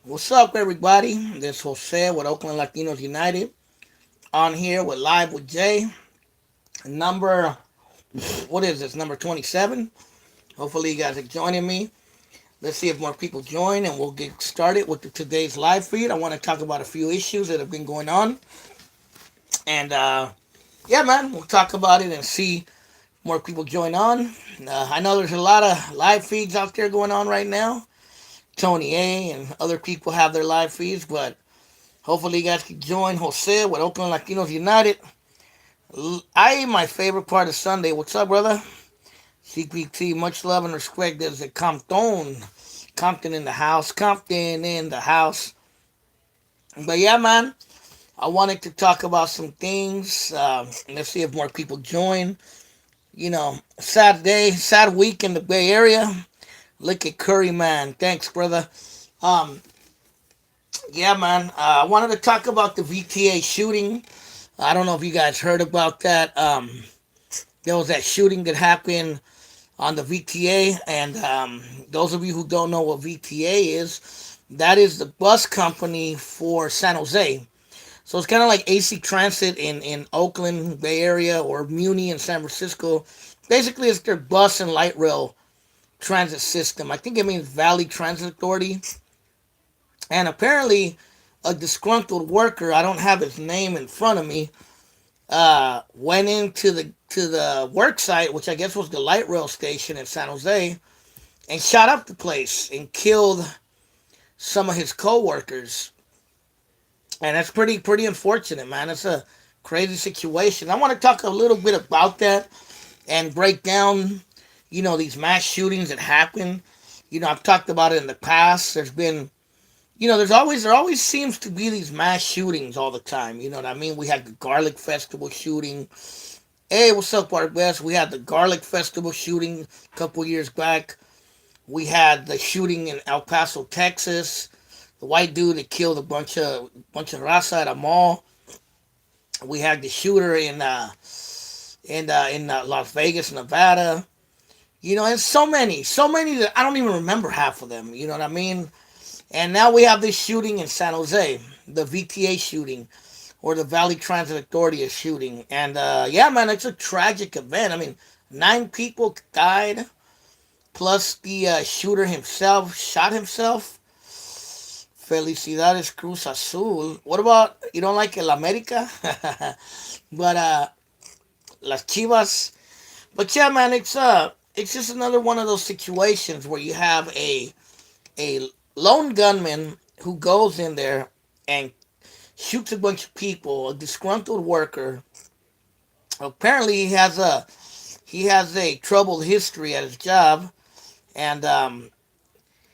What's up, everybody? This is Jose with Oakland Latinos United on here with Live with Jay. Number, what is this? Number 27. Hopefully, you guys are joining me. Let's see if more people join and we'll get started with today's live feed. I want to talk about a few issues that have been going on. And yeah, man, we'll talk about it and see more people join on. I know there's a lot of live feeds out there going on right now. Tony A and other people have their live feeds, but hopefully you guys can join Jose with Oakland Latinos United. My favorite part of Sunday. What's up, brother? CPT, much love and respect. There's a Compton. Compton in the house. Compton in the house. But yeah, man, I wanted to talk about some things. Let's see if more people join. Sad day, sad week in the Bay Area. Look at Curry, man. Thanks, brother. Um, yeah, man. I wanted to talk about the Vta shooting. I don't know if you guys heard about that. There was that shooting that happened on the VTA, and those of you who don't know what VTA is, that is the bus company for San Jose. So it's kind of like AC Transit in Oakland, Bay Area, or Muni in San Francisco. Basically, it's their bus and light rail transit system. I think it means Valley Transit Authority. And apparently, a disgruntled worker, I don't have his name in front of me, went into the work site, which I guess was the light rail station in San Jose, and shot up the place and killed some of his co-workers. And that's pretty unfortunate, man. It's a crazy situation. I want to talk a little bit about that and break down, these mass shootings that happen. I've talked about it in the past. There's been there always seems to be these mass shootings all the time. You know what I mean? We had the Garlic Festival shooting. Hey, what's up, our best? We had the Garlic Festival shooting a couple years back. We had the shooting in El Paso, Texas. The white dude that killed a bunch of raza at a mall. We had the shooter in Las Vegas, Nevada. And so many that I don't even remember half of them. You know what I mean? And now we have this shooting in San Jose, the VTA shooting, or the Valley Transit Authority is shooting. And yeah, man, it's a tragic event. I mean, 9 people died, plus the shooter himself shot himself. Felicidades Cruz Azul. What about, you don't like El America? But Las Chivas. But yeah, man, it's just another one of those situations where you have a lone gunman who goes in there and shoots a bunch of people, a disgruntled worker. Apparently, he has a troubled history at his job, and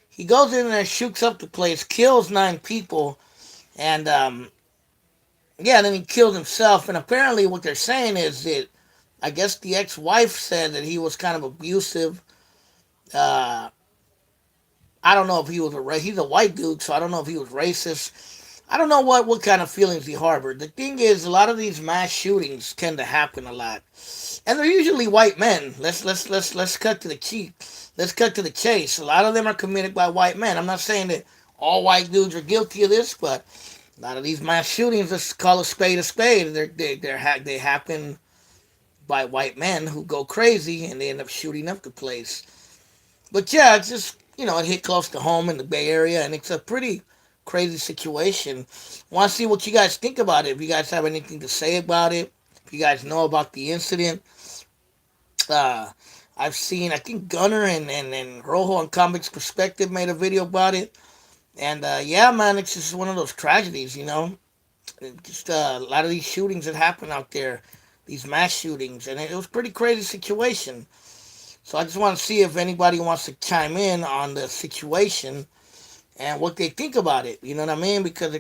he goes in there, shoots up the place, kills 9 people, and yeah, then he kills himself. And apparently, what they're saying is that I guess the ex-wife said that he was kind of abusive. Uh, I don't know if he's a white dude, so I don't know if he was racist. I don't know what kind of feelings he harbored. The thing is, a lot of these mass shootings tend to happen a lot, and they're usually white men. Let's cut to the chase. Let's cut to the chase. A lot of them are committed by white men. I'm not saying that all white dudes are guilty of this, but a lot of these mass shootings, let's call a spade a spade. They happen by white men who go crazy and they end up shooting up the place. But yeah, it's just, it hit close to home in the Bay Area, and it's a pretty crazy situation. Want to see what you guys think about it. If you guys have anything to say about it, if you guys know about the incident. Uh, I've seen, I think Gunner and Rojo on Comics Perspective made a video about it. And yeah, man, it's just one of those tragedies. Just a lot of these shootings that happen out there, these mass shootings, and it was a pretty crazy situation. So I just want to see if anybody wants to chime in on the situation and what they think about it. You know what I mean? Because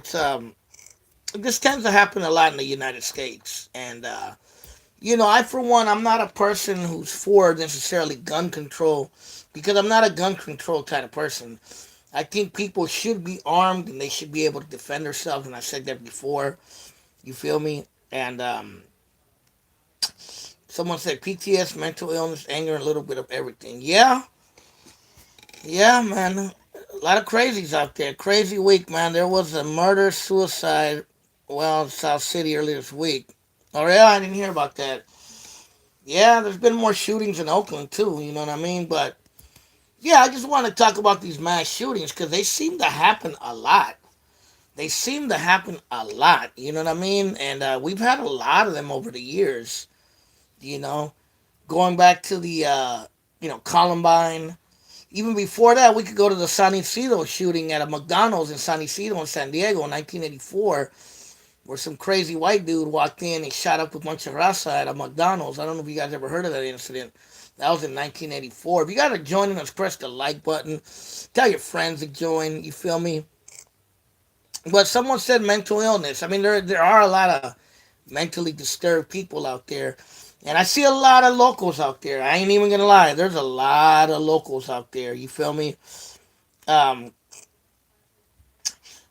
this tends to happen a lot in the United States, and I for one, I'm not a person who's for necessarily gun control because I'm not a gun control kind of person. I think people should be armed and they should be able to defend themselves, and I said that before. You feel me? And someone said PTS, mental illness, anger, and a little bit of everything. Yeah, yeah, man. A lot of crazies out there. Crazy week, man. There was a murder suicide, well, in South City earlier this week. Oh yeah, I didn't hear about that. Yeah, there's been more shootings in Oakland too. You know what I mean? But yeah, I just want to talk about these mass shootings because they seem to happen a lot. They seem to happen a lot. You know what I mean? And we've had a lot of them over the years. You know, going back to the Columbine. Even before that, we could go to the San Isidro shooting at a McDonald's in San Isidro in San Diego in 1984, where some crazy white dude walked in and shot up a bunch of raza at a McDonald's. I don't know if you guys ever heard of that incident. That was in 1984. If you guys are joining us, press the like button. Tell your friends to join. You feel me? But someone said mental illness. I mean, there are a lot of mentally disturbed people out there. And I see a lot of locals out there. I ain't even gonna lie. There's a lot of locals out there. You feel me? Um,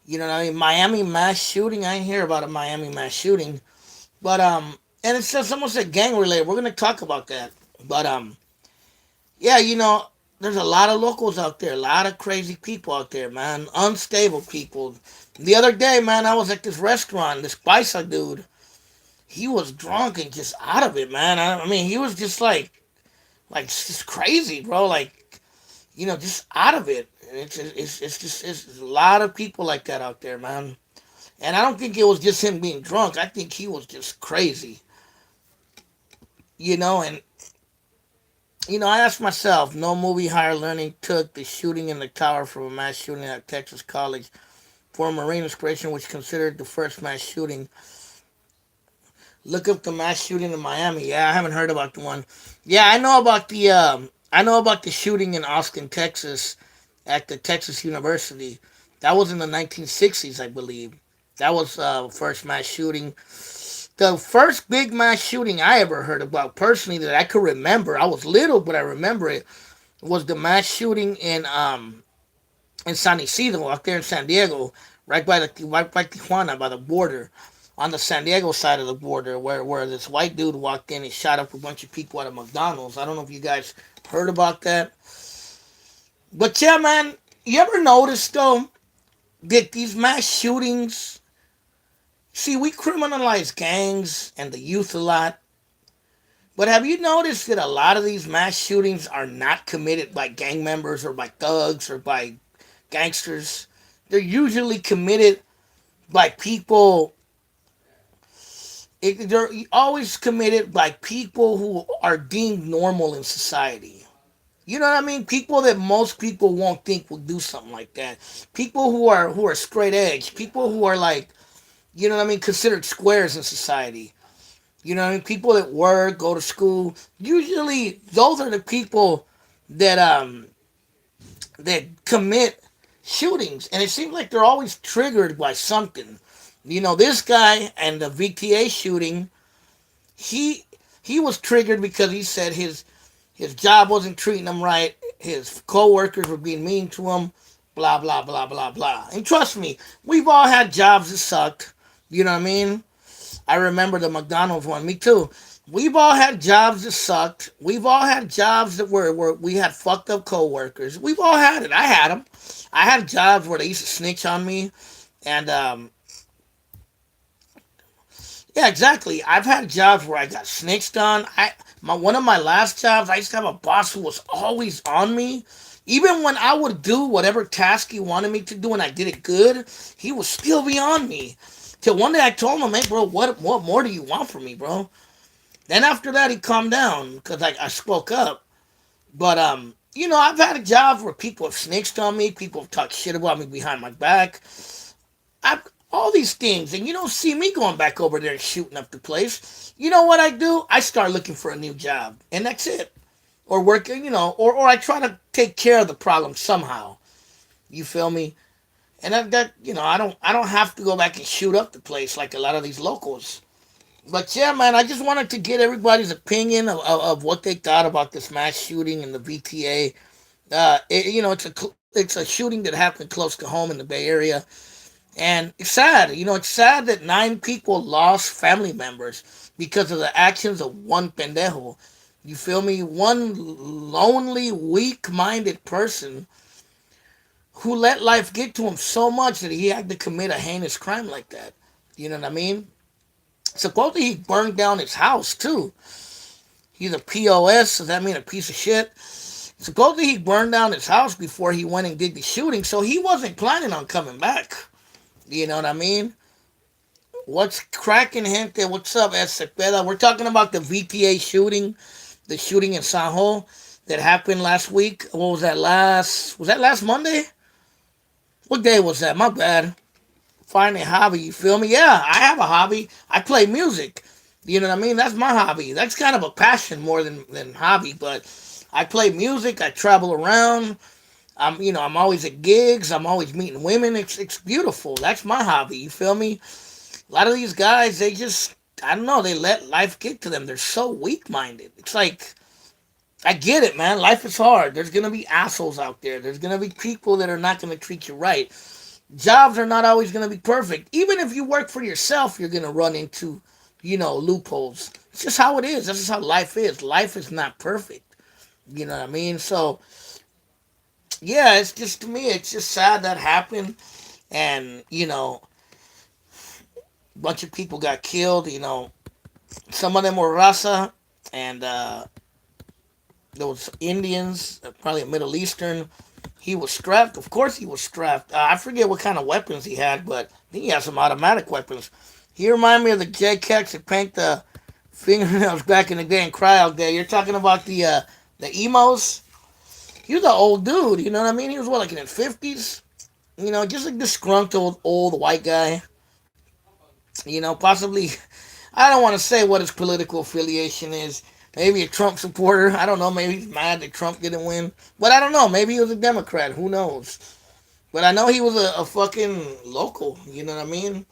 you know what I mean? Miami mass shooting. I ain't hear about a Miami mass shooting. But and it's just someone said gang related. We're gonna talk about that. But yeah, there's a lot of locals out there, a lot of crazy people out there, man. Unstable people. The other day, man, I was at this restaurant. This Paisa dude, he was drunk and just out of it, man. I mean, he was just like just crazy, bro. Like, just out of it. It's a lot of people like that out there, man. And I don't think it was just him being drunk. I think he was just crazy, and I asked myself, no movie higher learning took the shooting in the tower from a mass shooting at Texas College for Marine inspiration, which considered the first mass shooting. Look up the mass shooting in Miami. Yeah, I haven't heard about the one. Yeah, I know about the shooting in Austin, Texas, at the Texas University. That was in the 1960s, I believe. That was first mass shooting. The first big mass shooting I ever heard about personally that I could remember. I was little, but I remember it. Was the mass shooting in San Isidro, out there in San Diego, right by Tijuana, by the border, on the San Diego side of the border, where this white dude walked in and shot up a bunch of people at a McDonald's. I don't know if you guys heard about that, but yeah, man, you ever notice though that these mass shootings? See, we criminalize gangs and the youth a lot, but have you noticed that a lot of these mass shootings are not committed by gang members or by thugs or by gangsters? They're usually committed by people. They're always committed by people who are deemed normal in society. You know what I mean? People that most people won't think will do something like that. People who are straight edge. People who are like, considered squares in society. You know what I mean? People that work, go to school. Usually, those are the people that that commit shootings, and it seems like they're always triggered by something. This guy and the Vta shooting, he he was triggered because he said his job wasn't treating him right, his coworkers were being mean to him, blah blah blah blah blah. And trust me, we've all had jobs that sucked. You know what I mean? I remember the McDonald's one. Me too. We've all had jobs that sucked. We've all had jobs that were we had fucked up coworkers. We've all had it. I had them. I had jobs where they used to snitch on me, and yeah, exactly. I've had jobs where I got snitched on. One of my last jobs, I used to have a boss who was always on me. Even when I would do whatever task he wanted me to do and I did it good, he would still be on me. Till one day I told him, "Hey, bro, what more do you want from me, bro?" Then after that, he calmed down because I spoke up. But I've had jobs where people have snitched on me, people have talked shit about me behind my back. I all these things, and you don't see me going back over there and shooting up the place. You know what I do? I start looking for a new job, and that's it. Or working, or I try to take care of the problem somehow. You feel me? And I don't have to go back and shoot up the place like a lot of these locals. But yeah, man, I just wanted to get everybody's opinion of what they thought about this mass shooting in the VTA. It's a shooting that happened close to home in the Bay Area, and it's sad. It's sad that 9 people lost family members because of the actions of one pendejo. You feel me? One lonely, weak-minded person who let life get to him so much that he had to commit a heinous crime like that. You know what I mean? Supposedly he burned down his house too. He's a POS, does that mean a piece of shit? Supposedly he burned down his house before he went and did the shooting, so he wasn't planning on coming back. You know what I mean? What's cracking, gente? What's up, Esepeda? We're talking about the VTA shooting, the shooting in San Jose that happened last week. What was that last Monday? What day was that? My bad. Find a hobby, you feel me? Yeah, I have a hobby. I play music. You know what I mean? That's my hobby. That's kind of a passion more than hobby, but I play music, I travel around. I'm always at gigs, I'm always meeting women. It's beautiful. That's my hobby, you feel me? A lot of these guys, they just, I don't know, they let life get to them. They're so weak minded. It's like, I get it, man. Life is hard. There's going to be assholes out there. There's going to be people that are not going to treat you right. Jobs are not always going to be perfect. Even if you work for yourself, you're going to run into, loopholes. It's just how it is. That's just how life is. Life is not perfect. You know what I mean? So, yeah, it's just, to me, it's just sad that happened. And, a bunch of people got killed. Some of them were Rasa, and there was Indians, probably a Middle Eastern. He was strapped. Of course, he was strapped. I forget what kind of weapons he had, but I think he had some automatic weapons. He reminded me of the J-Kex that paint the fingernails back in the day and cry out there. You're talking about the emos. He was an old dude. You know what I mean? He was what, like in his 50s. Just a disgruntled old white guy. Possibly. I don't want to say what his political affiliation is. Maybe a Trump supporter. I don't know. Maybe he's mad that Trump didn't win. But I don't know. Maybe he was a Democrat. Who knows? But I know he was a fucking local. You know what I mean?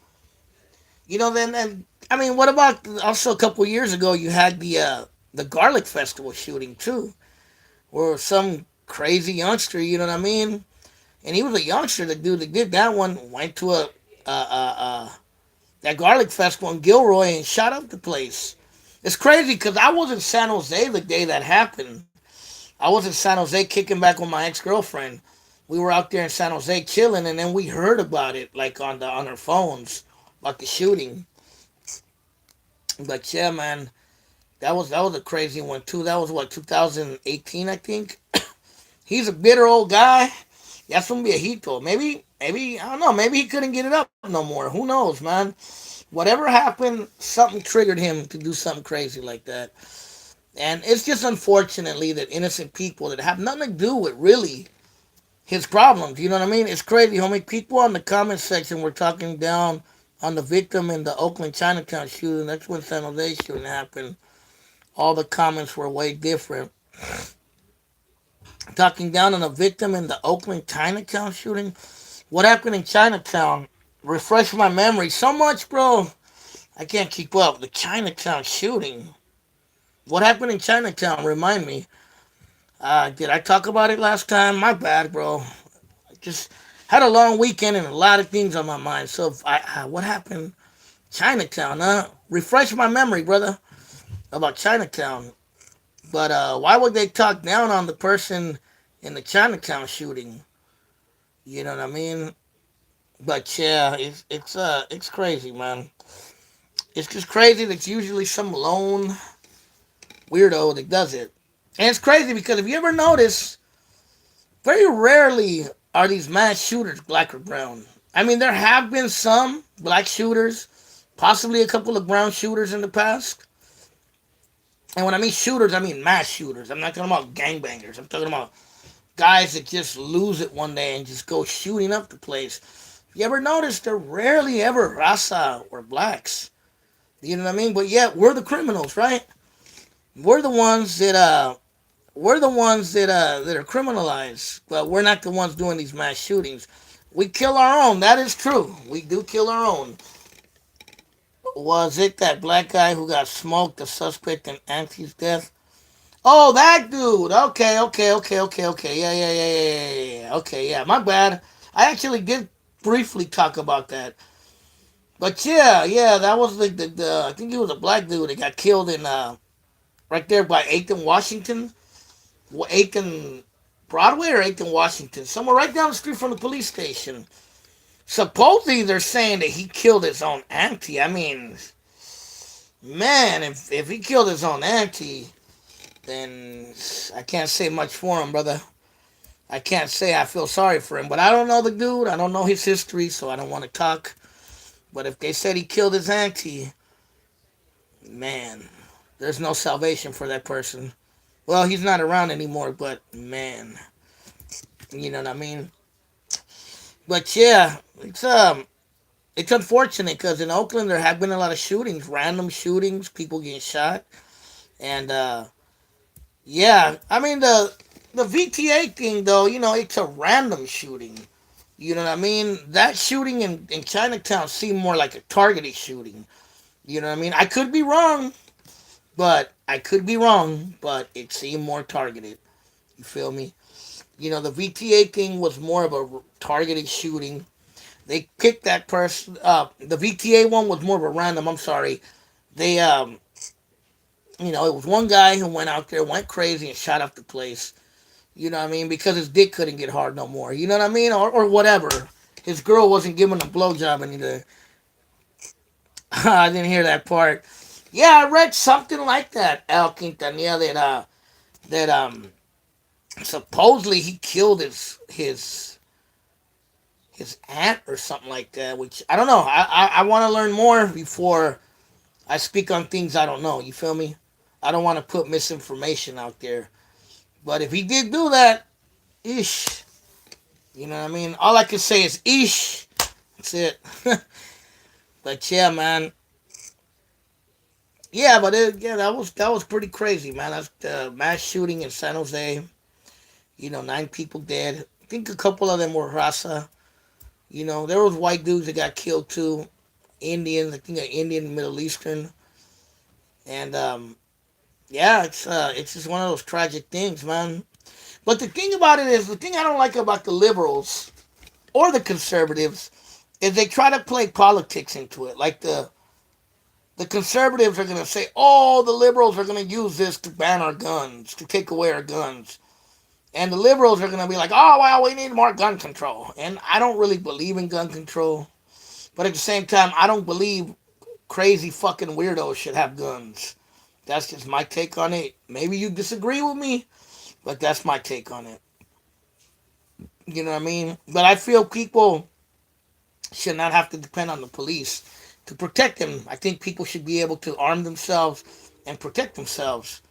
Then I mean, what about also a couple years ago? You had the Garlic Festival shooting too, where some crazy youngster. You know what I mean? And he was a youngster. The dude that did that one went to that Garlic Festival in Gilroy and shot up the place. It's crazy because I was in San Jose the day that happened. I was in San Jose kicking back with my ex girlfriend. We were out there in San Jose chilling, and then we heard about it like on our phones about the shooting. But yeah, man, that was a crazy one too. That was what 2018, I think. He's a bitter old guy. That's gonna be a hito. Maybe I don't know. Maybe he couldn't get it up no more. Who knows, man? Whatever happened, something triggered him to do something crazy like that. And it's just unfortunately that innocent people that have nothing to do with really his problems. You know what I mean? It's crazy, homie. People on the comment section were talking down on the victim in the Oakland Chinatown shooting. That's when San Jose shooting happened. All the comments were way different. Talking down on the victim in the Oakland Chinatown shooting. What happened in Chinatown? Refresh my memory. So much, bro. I can't keep up. The Chinatown shooting. What happened in Chinatown? Remind me. Did I talk about it last time? My bad, bro. I just had a long weekend and a lot of things on my mind. So, what happened? Chinatown, huh? Refresh my memory, brother, about Chinatown. But why would they talk down on the person in the Chinatown shooting? You know what I mean? But yeah, it's crazy, man. It's just crazy that it's usually some lone weirdo that does it. And it's crazy because if you ever notice, very rarely are these mass shooters black or brown. I mean, there have been some black shooters, possibly a couple of brown shooters in the past. And when I mean shooters, I mean mass shooters. I'm not talking about gangbangers. I'm talking about guys that just lose it one day and just go shooting up the place. You ever notice they're rarely ever Rasa or blacks? You know what I mean? But yet we're the criminals, right? We're the ones that are criminalized, but we're not the ones doing these mass shootings. We kill our own. That is true. We do kill our own. Was it that black guy who got smoked, the suspect in Auntie's death? Oh, that dude. Okay. Yeah. Okay, yeah. My bad. I actually did briefly talk about that. But yeah, that was the I think he was a black dude that got killed in right there by Aiken, Washington. Aiken Broadway or 8th and Washington, somewhere right down the street from the police station. Supposedly they're saying that he killed his own auntie. I mean, man, if he killed his own auntie, then I can't say much for him, brother. I can't say I feel sorry for him, but I don't know the dude. I don't know his history, so I don't want to talk. But if they said he killed his auntie, man, there's no salvation for that person. Well, he's not around anymore, but man, you know what I mean. But yeah, it's unfortunate because in Oakland there have been a lot of shootings, random shootings, people getting shot, and yeah, I mean the VTA thing though, it's a random shooting. You know what I mean? That shooting in Chinatown seemed more like a targeted shooting. You know what I mean? I could be wrong, but it seemed more targeted. You feel me? The VTA thing was more of a targeted shooting. They picked that person up. The VTA one was more of a random. I'm sorry. They, it was one guy who went out there, went crazy, and shot up the place. You know what I mean? Because his dick couldn't get hard no more. You know what I mean? Or whatever. His girl wasn't giving him a blowjob anymore. I didn't hear that part. Yeah, I read something like that, Al Quintanilla, that supposedly he killed his aunt or something like that. Which I don't know. I want to learn more before I speak on things I don't know. You feel me? I don't want to put misinformation out there. But if he did do that, ish. You know what I mean? All I can say is ish. That's it. But yeah, man. Yeah, but yeah, that was pretty crazy, man. That's the mass shooting in San Jose. 9 people dead. I think a couple of them were Rasa. There was white dudes that got killed too. Indians, I think, Indian, Middle Eastern, and yeah, it's just one of those tragic things, man. But the thing about it is, the thing I don't like about the liberals or the conservatives is they try to play politics into it. Like the conservatives are gonna say, "Oh, the liberals are gonna use this to ban our guns, to take away our guns," and the liberals are gonna be like, "Oh, well, we need more gun control." And I don't really believe in gun control, but at the same time, I don't believe crazy fucking weirdos should have guns. That's just my take on it. Maybe you disagree with me, but that's my take on it. You know what I mean? But I feel people should not have to depend on the police to protect them. I think people should be able to arm themselves and protect themselves.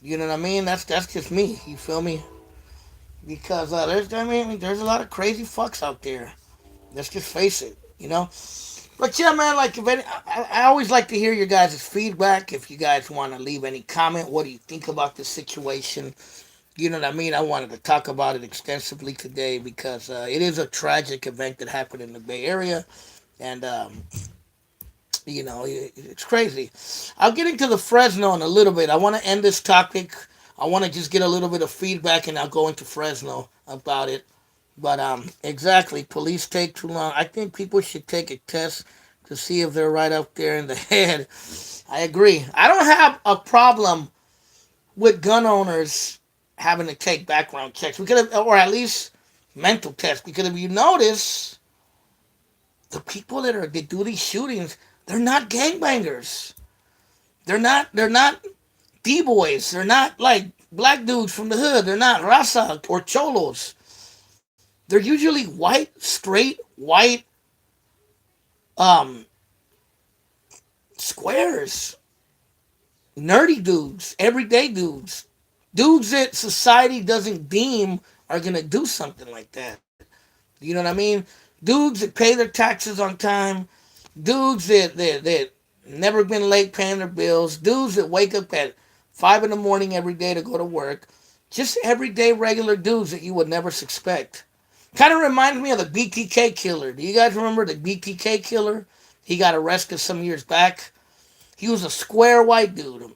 You know what I mean? That's just me. You feel me? Because there's a lot of crazy fucks out there. Let's just face it. But yeah, man, like I always like to hear your guys' feedback. If you guys want to leave any comment, what do you think about this situation? You know what I mean? I wanted to talk about it extensively today because it is a tragic event that happened in the Bay Area, and it's crazy. I'll get into the Fresno in a little bit. I want to end this topic. I want to just get a little bit of feedback, and I'll go into Fresno about it. But exactly, police take too long. I think people should take a test to see if they're right up there in the head. I agree. I don't have a problem with gun owners having to take background checks. We could have, or at least mental tests. Because if you notice, the people that do these shootings, they're not gangbangers. They're not D boys. They're not like black dudes from the hood. They're not raza or cholos. They're usually white, straight, white, um, squares, nerdy dudes, everyday dudes, dudes that society doesn't deem are gonna do something like that. You know what I mean? Dudes that pay their taxes on time, dudes that never been late paying their bills, dudes that wake up at 5 in the morning every day to go to work, just everyday regular dudes that you would never suspect. Kind of reminds me of the Btk Killer. Do you guys remember the Btk Killer? He got arrested some years back. He was a square white dude.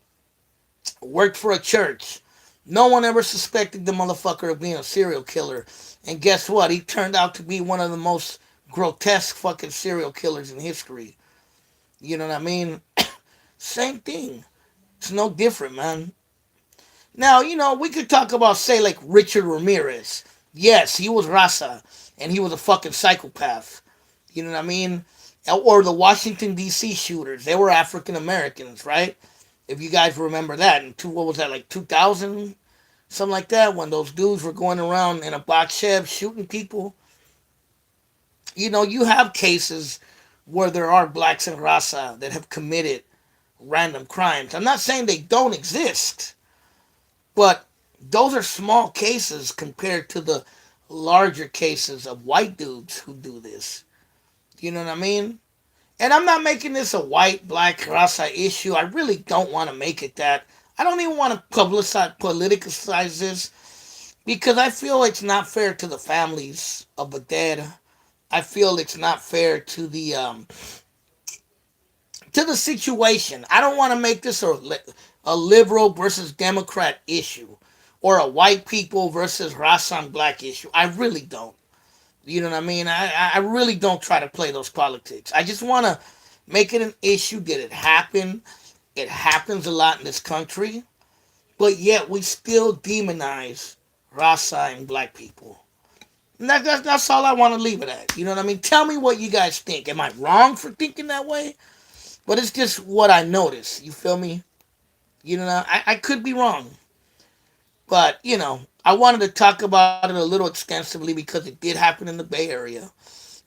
Worked for a church. No one ever suspected the motherfucker of being a serial killer. And guess what? He turned out to be one of the most grotesque fucking serial killers in history. You know what I mean? Same thing. It's no different, man. Now, we could talk about, say, like Richard Ramirez. Yes, he was Raza, and he was a fucking psychopath. You know what I mean? Or the Washington, D.C. shooters. They were African Americans, right? If you guys remember that. What was that, like 2000? Something like that, when those dudes were going around in a box shed shooting people. You have cases where there are blacks in Raza that have committed random crimes. I'm not saying they don't exist, but those are small cases compared to the larger cases of white dudes who do this. You know what I mean? And I'm not making this a white black raza issue. I really don't want to make it that. I don't even want to politicize this because I feel it's not fair to the families of the dead. I feel it's not fair to the situation. I don't want to make this a liberal versus Democrat issue or a white people versus race and black issue. I really don't. You know what I mean? I really don't try to play those politics. I just want to make it an issue that it happened. It happens a lot in this country, but yet we still demonize Rasa and black people. And that's all I want to leave it at. You know what I mean? Tell me what you guys think. Am I wrong for thinking that way? But it's just what I notice. You feel me? I could be wrong. But, I wanted to talk about it a little extensively because it did happen in the Bay Area.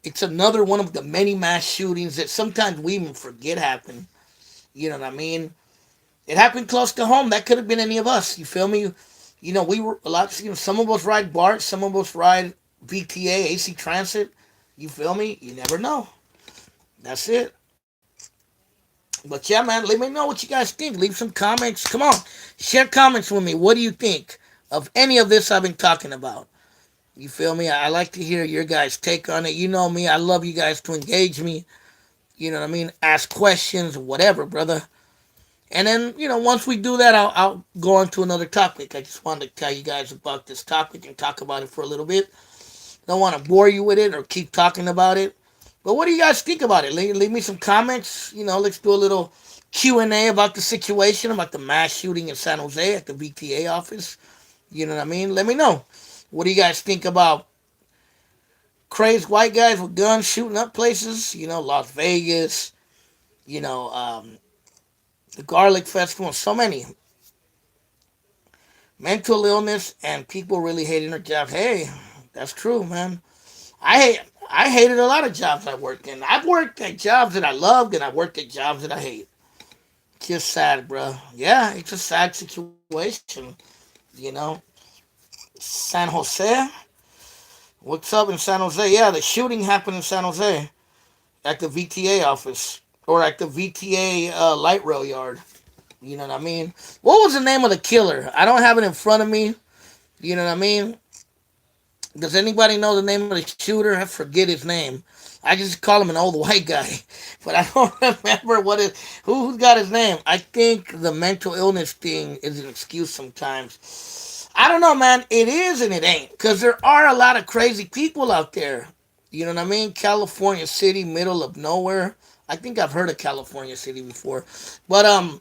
It's another one of the many mass shootings that sometimes we even forget happened. You know what I mean? It happened close to home. That could have been any of us. You feel me? We were a lot. Some of us ride BART. Some of us ride VTA, AC Transit. You feel me? You never know. That's it. But yeah, man, let me know what you guys think. Leave some comments. Come on, share comments with me. What do you think of any of this I've been talking about? You feel me? I like to hear your guys' take on it. You know me. I love you guys to engage me. You know what I mean? Ask questions, whatever, brother. And then, once we do that, I'll go on to another topic. I just wanted to tell you guys about this topic and talk about it for a little bit. Don't want to bore you with it or keep talking about it. But what do you guys think about it? Leave me some comments. Let's do a little Q&A about the situation, about the mass shooting in San Jose at the VTA office. You know what I mean? Let me know. What do you guys think about crazy white guys with guns shooting up places? Las Vegas, you know, um, the Garlic Festival, so many. Mental illness and people really hating their jobs. Hey, that's true, man. I hated a lot of jobs I worked in. I've worked at jobs that I loved and I worked at jobs that I hate. Just sad, bro. Yeah, it's a sad situation. You know, San Jose. What's up in San Jose? Yeah, the shooting happened in San Jose at the VTA office or at the VTA light rail yard. You know what I mean? What was the name of the killer? I don't have it in front of me. You know what I mean? Does anybody know the name of the shooter? I forget his name. I just call him an old white guy, but I don't remember who's got his name. I think the mental illness thing is an excuse sometimes. I don't know, man. It is and it ain't, because there are a lot of crazy people out there. You know what I mean? California City, middle of nowhere. I think I've heard of California City before, but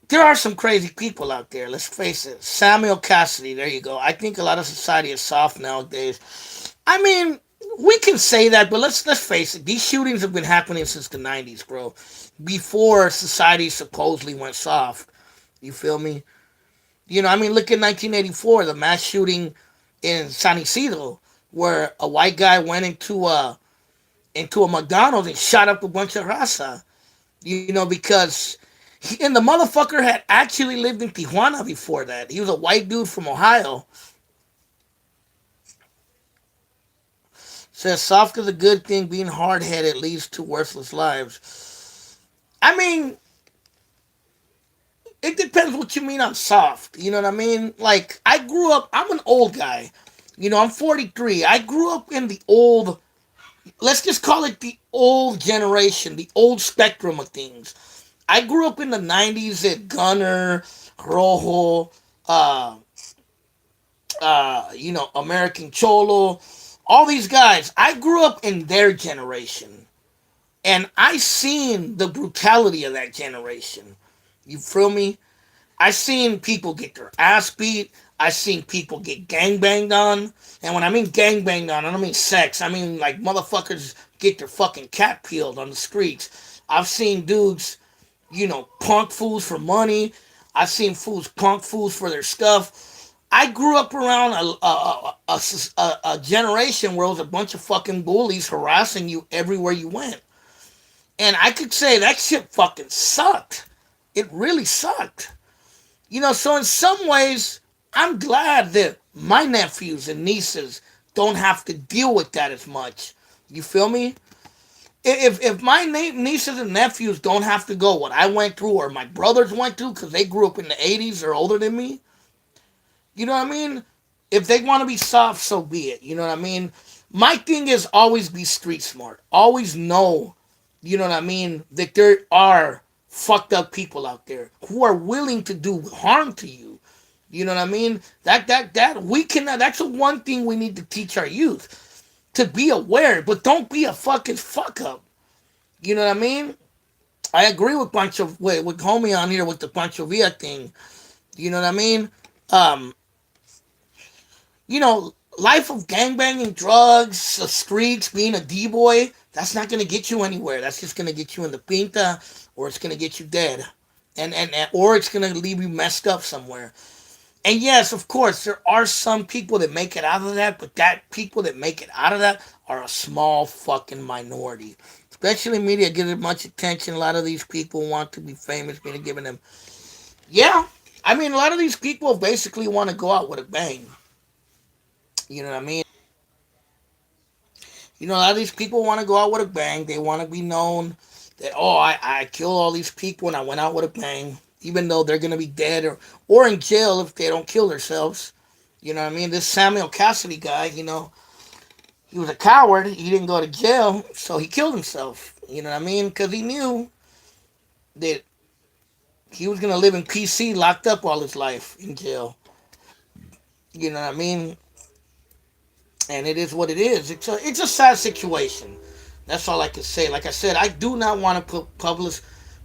there are some crazy people out there. Let's face it. Samuel Cassidy. There you go. I think a lot of society is soft nowadays. I mean, we can say that, but let's face it. These shootings have been happening since the '90s, bro. Before society supposedly went soft. You feel me? I mean, look at 1984, the mass shooting in San Isidro, where a white guy went into a McDonald's and shot up a bunch of raza. Because and the motherfucker had actually lived in Tijuana before that. He was a white dude from Ohio. Says soft is a good thing. Being hard headed leads to worthless lives. I mean, it depends what you mean on soft. You know what I mean? Like, I grew up, I'm an old guy. I'm 43. I grew up in the old, let's just call it the old generation, the old spectrum of things. I grew up in the '90s at Gunner, Rojo, American Cholo, all these guys. I grew up in their generation, and I seen the brutality of that generation. You feel me? I seen people get their ass beat. I seen people get gang banged on. And when I mean gang banged on, I don't mean sex. I mean like motherfuckers get their fucking cat peeled on the streets. I've seen dudes, punk fools for money. I've seen fools punk fools for their stuff. I grew up around a generation where it was a bunch of fucking bullies harassing you everywhere you went. And I could say that shit fucking sucked. It really sucked. So in some ways, I'm glad that my nephews and nieces don't have to deal with that as much. You feel me? If my nieces and nephews don't have to go what I went through or my brothers went through because they grew up in the 80s or older than me, you know what I mean? If they want to be soft, so be it. You know what I mean? My thing is always be street smart. Always know, you know what I mean, that there are fucked up people out there who are willing to do harm to you. You know what I mean? That we cannot. That's the one thing we need to teach our youth to be aware, but don't be a fucking fuck up. You know what I mean? I agree with with homie on here with the Pancho Villa thing. You know what I mean? Um, life of gangbanging, drugs, the streets, being a D boy. That's not gonna get you anywhere. That's just gonna get you in the pinta, or it's gonna get you dead, and or it's gonna leave you messed up somewhere. And yes, of course, there are some people that make it out of that, but that people that make it out of that are a small fucking minority. Especially media gives it much attention. A lot of these people want to be famous, being given them. Yeah, I mean, a lot of these people basically want to go out with a bang. You know what I mean? A lot of these people want to go out with a bang. They want to be known that, oh, I killed all these people and I went out with a bang, even though they're going to be dead or in jail if they don't kill themselves. You know what I mean? This Samuel Cassidy guy, he was a coward. He didn't go to jail, so he killed himself. You know what I mean? Because he knew that he was going to live in PC locked up all his life in jail. You know what I mean? And it is what it is. It's a sad situation. That's all I can say. Like I said, I do not want to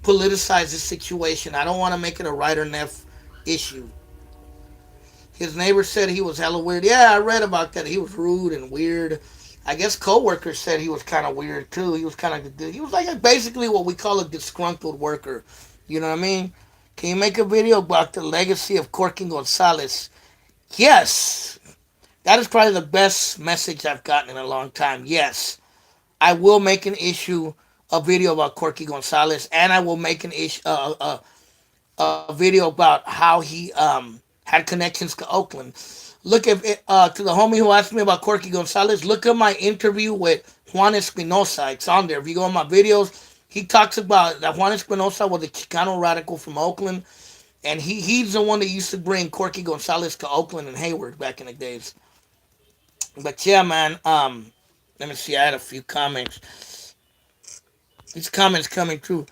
politicize this situation. I don't want to make it a right or left issue. His neighbor said he was hella weird. Yeah, I read about that. He was rude and weird. I guess coworkers said he was kind of weird too. He was like basically what we call a disgruntled worker. You know what I mean? Can you make a video about the legacy of Corky Gonzalez? Yes. That is probably the best message I've gotten in a long time. Yes, I will make a video about Corky Gonzalez, and I will make a video about how he had connections to Oakland. Look at to the homie who asked me about Corky Gonzalez. Look at my interview with Juan Espinosa. It's on there. If you go on my videos, he talks about that Juan Espinosa was a Chicano radical from Oakland, and he's the one that used to bring Corky Gonzalez to Oakland and Hayward back in the days. But yeah, man. Let me see. I had a few comments. These comments coming through.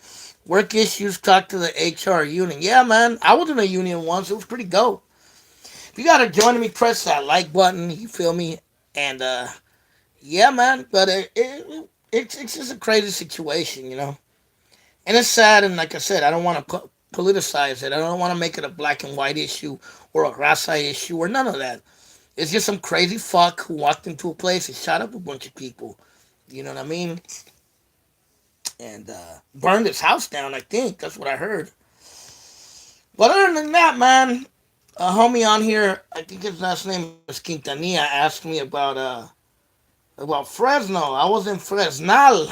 Work issues. Talk to the HR union. Yeah, man. I was in a union once. It was pretty dope. If you gotta join me, press that like button. You feel me? And yeah, man. But it's just a crazy situation. And it's sad. And like I said, I don't want to politicize it. I don't want to make it a black and white issue or a raza issue or none of that. It's just some crazy fuck who walked into a place and shot up a bunch of people. You know what I mean? And burned his house down, I think. That's what I heard. But other than that, man, a homie on here, I think his last name is Quintanilla, asked me about Fresno. I was in Fresno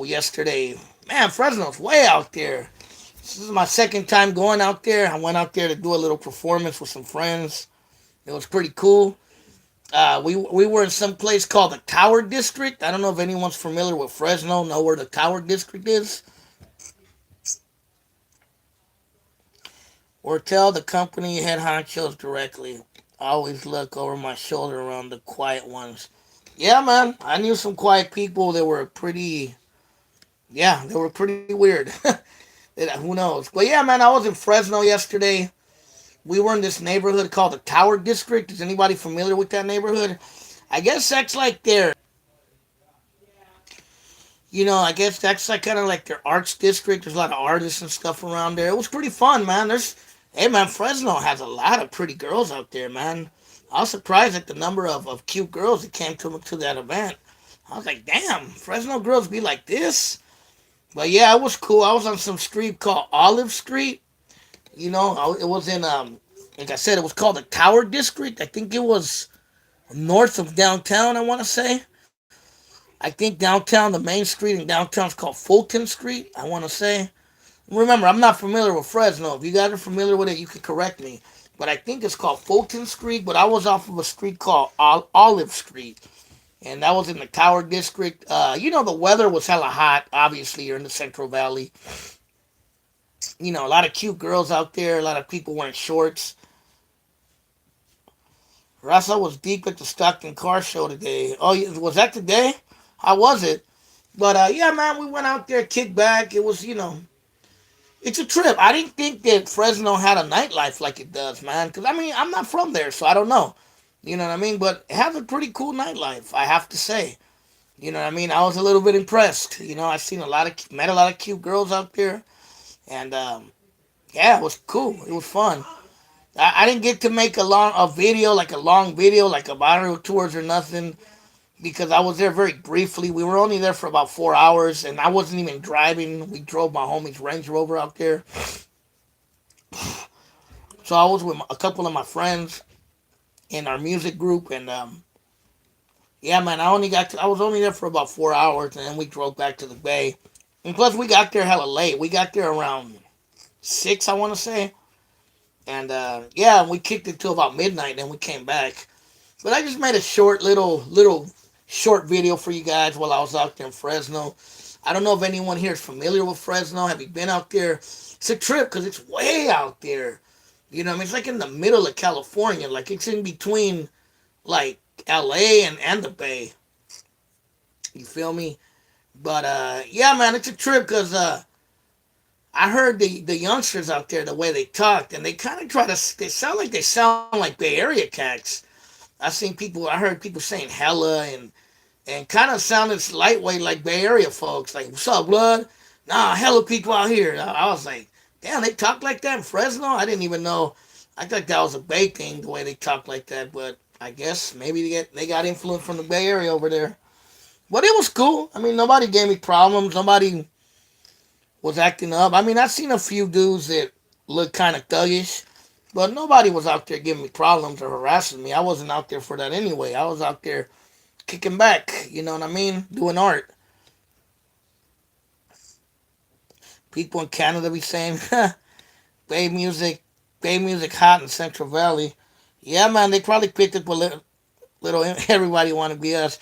yesterday. Man, Fresno's way out there. This is my second time going out there. I went out there to do a little performance with some friends. It was pretty cool. We were in some place called the Tower District. I don't know if anyone's familiar with Fresno, know where the Tower District is. Or tell the company head honchos directly. I always look over my shoulder around the quiet ones. Yeah, man. I knew some quiet people that were pretty weird. Who knows? But yeah, man, I was in Fresno yesterday. We were in this neighborhood called the Tower District. Is anybody familiar with that neighborhood? I guess that's like their I guess that's like kind of like their arts district. There's a lot of artists and stuff around there. It was pretty fun, man. Hey man, Fresno has a lot of pretty girls out there, man. I was surprised at the number of cute girls that came to that event. I was like, damn, Fresno girls be like this. But yeah, it was cool. I was on some street called Olive Street. It was in like I said, it was called the Tower District. I think it was north of downtown. I want to say. I think downtown, the main street in downtown is called Fulton Street. I want to say. Remember, I'm not familiar with Fresno. If you guys are familiar with it, you can correct me. But I think it's called Fulton Street. But I was off of a street called Olive Street, and that was in the Tower District. The weather was hella hot. Obviously, you're in the Central Valley. A lot of cute girls out there. A lot of people wearing shorts. Russell was deep at the Stockton Car Show today. Oh, was that today? How was it? But yeah, man, we went out there, kicked back. It was, it's a trip. I didn't think that Fresno had a nightlife like it does, man. Because, I mean, I'm not from there, so I don't know. You know what I mean? But it has a pretty cool nightlife, I have to say. You know what I mean? I was a little bit impressed. I seen met a lot of cute girls out there. And, yeah, it was cool. It was fun. I didn't get to make a long video, like a viral tours or nothing, because I was there very briefly. We were only there for about 4 hours, and I wasn't even driving. We drove my homie's Range Rover out there, so I was with a couple of my friends in our music group, and yeah, man, I was only there for about 4 hours, and then we drove back to the Bay, and plus we got there hella late. We got there around 6, I want to say, and yeah, we kicked it till about midnight, and then we came back. But I just made a little short video for you guys while I was out there in Fresno. I don't know if anyone here is familiar with Fresno. Have you been out there? It's a trip because it's way out there. What I mean? It's like in the middle of California. Like it's in between like LA and the Bay. You feel me? But yeah, man, it's a trip because I heard the youngsters out there, the way they talked, and they kind of they sound like Bay Area cats. I heard people saying hella and kind of sounded lightweight like Bay Area folks. Like, what's up, blood? Nah, hella people out here. I was like, damn, they talk like that in Fresno? I didn't even know. I thought that was a Bay thing, the way they talk like that. But I guess maybe they got influence from the Bay Area over there. But it was cool. I mean, nobody gave me problems. Nobody was acting up. I mean, I've seen a few dudes that look kind of thuggish. But nobody was out there giving me problems or harassing me. I wasn't out there for that anyway. I was out there kicking back, you know what I mean? Doing art. People in Canada be saying, Bay music, Bay music hot in Central Valley. Yeah, man, they probably picked up a little everybody want to be us.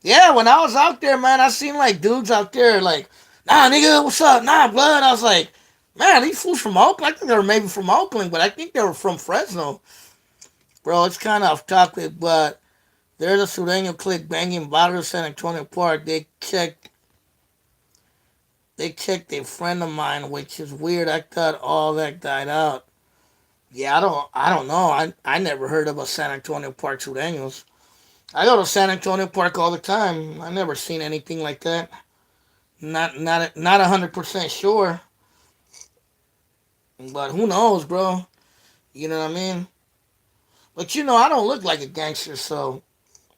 Yeah, when I was out there, man, I seen like dudes out there like, nah, nigga, what's up? Nah, blood. I was like, man, these fools from Oakland. I think they were maybe from Oakland, but I think they were from Fresno. Bro, it's kind of off topic, but there's a Sureño clique banging bottles San Antonio Park. They checked a friend of mine, which is weird. I thought all that died out. Yeah, I don't know. I never heard of a San Antonio Park Sureños. I go to San Antonio Park all the time. I never seen anything like that. Not 100% sure, but who knows, bro? You know what I mean? But I don't look like a gangster, so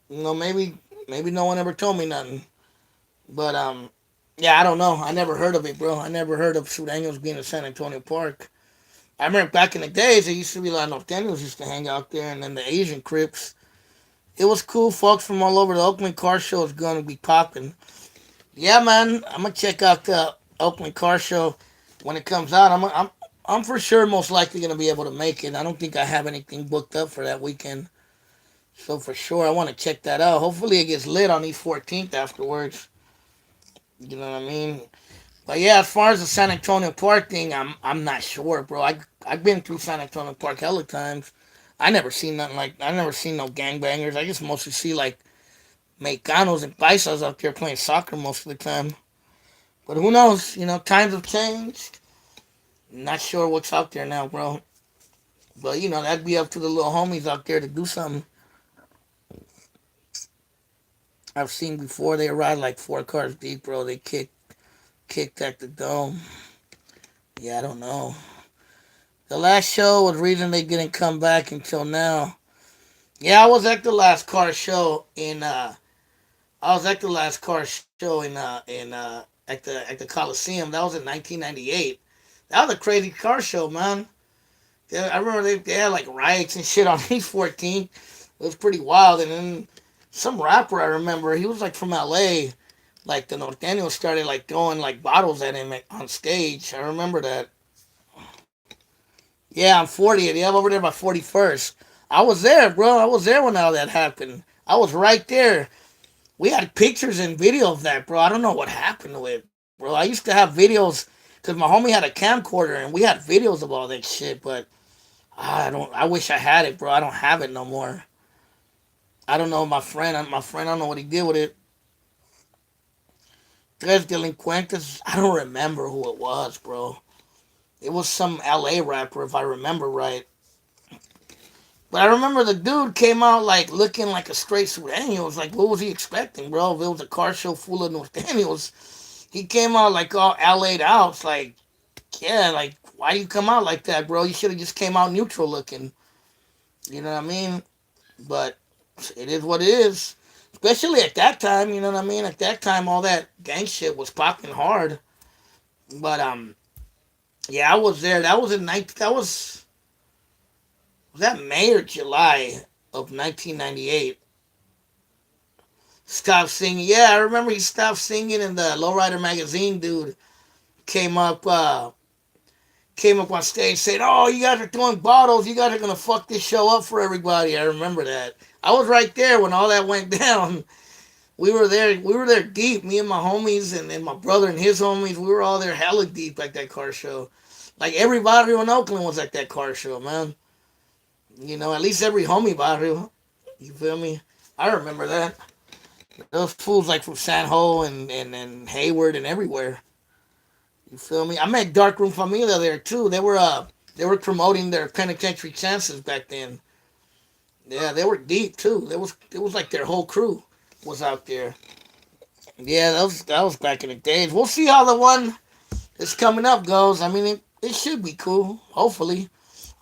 maybe no one ever told me nothing. But yeah, I don't know. I never heard of it, bro. I never heard of Sureños being in San Antonio Park. I remember back in the days, there used to be a lot of Norteños used to hang out there, and then the Asian Crips. It was cool. Folks from all over the Oakland car show is gonna be popping. Yeah, man. I'm gonna check out the Oakland car show when it comes out. I'm for sure most likely gonna be able to make it. I don't think I have anything booked up for that weekend. So for sure, I want to check that out. Hopefully, it gets lit on East 14th afterwards. You know what I mean? But yeah, as far as the San Antonio Park thing, I'm not sure, bro. I've been through San Antonio Park hella times. I never seen no gangbangers. I just mostly see like Mexicanos and Paisas out there playing soccer most of the time. But who knows? Times have changed. Not sure what's out there now, bro. But that'd be up to the little homies out there to do something. I've seen before. They arrived like 4 cars deep, bro. They kicked at the dome. Yeah, I don't know. The last show was the reason they didn't come back until now. Yeah, I was at the last car show in I was at the last car show in at the Coliseum. That was in 1998. That was a crazy car show, man. I remember they had like riots and shit on East 14th. It was pretty wild. And then some rapper I remember, he was like from LA. Like the Norteños started like throwing like bottles at him on stage. I remember that. Yeah, I'm 40th. Yeah, I'm over there by 41st. I was there, bro. I was there when all that happened. I was right there. We had pictures and video of that, bro. I don't know what happened to it, bro. I used to have videos because my homie had a camcorder and we had videos of all that shit, but I don't. I wish I had it, bro. I don't have it no more. I don't know. My friend, I don't know what he did with it. Tres Delincuentes. I don't remember who it was, bro. It was some LA rapper, if I remember right. But I remember the dude came out like looking like a straight Sureño. Like, what was he expecting, bro? If it was a car show full of Norteños, he came out like all LA'd out. It's like, yeah, like, why do you come out like that, bro? You should have just came out neutral looking. You know what I mean? But it is what it is. Especially at that time, you know what I mean? At that time, all that gang shit was popping hard. But yeah, I was there. That was in 19. Was that May or July of 1998. Stopped singing. Yeah, I remember he stopped singing, and the Lowrider magazine dude came up. Came up on stage saying, "Oh, you guys are throwing bottles. You guys are gonna fuck this show up for everybody." I remember that. I was right there when all that went down. We were there. We were there deep. Me and my homies, and then my brother and his homies. We were all there hella deep at that car show. Like every barrio in Oakland was at that car show, man. You know, at least every homie barrio. You feel me? I remember that. Those fools like from San Ho and Hayward and everywhere. You feel me? I met Darkroom Familia there too. They were promoting their penitentiary chances back then. Yeah, they were deep too. It was like their whole crew was out there. Yeah, that was back in the days. We'll see how the one that's coming up goes. I mean, it should be cool. Hopefully,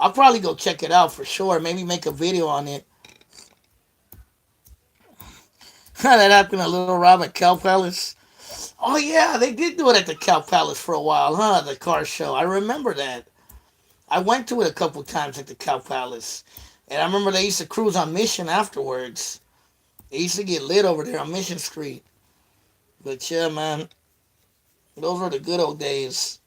I'll probably go check it out for sure. Maybe make a video on it. That happened a Little Rob at Cal Palace. Oh yeah, they did do it at the Cal Palace for a while, huh? The car show. I remember that. I went to it a couple times at the Cal Palace, and I remember they used to cruise on Mission afterwards. They used to get lit over there on Mission Street. But yeah, man, those were the good old days.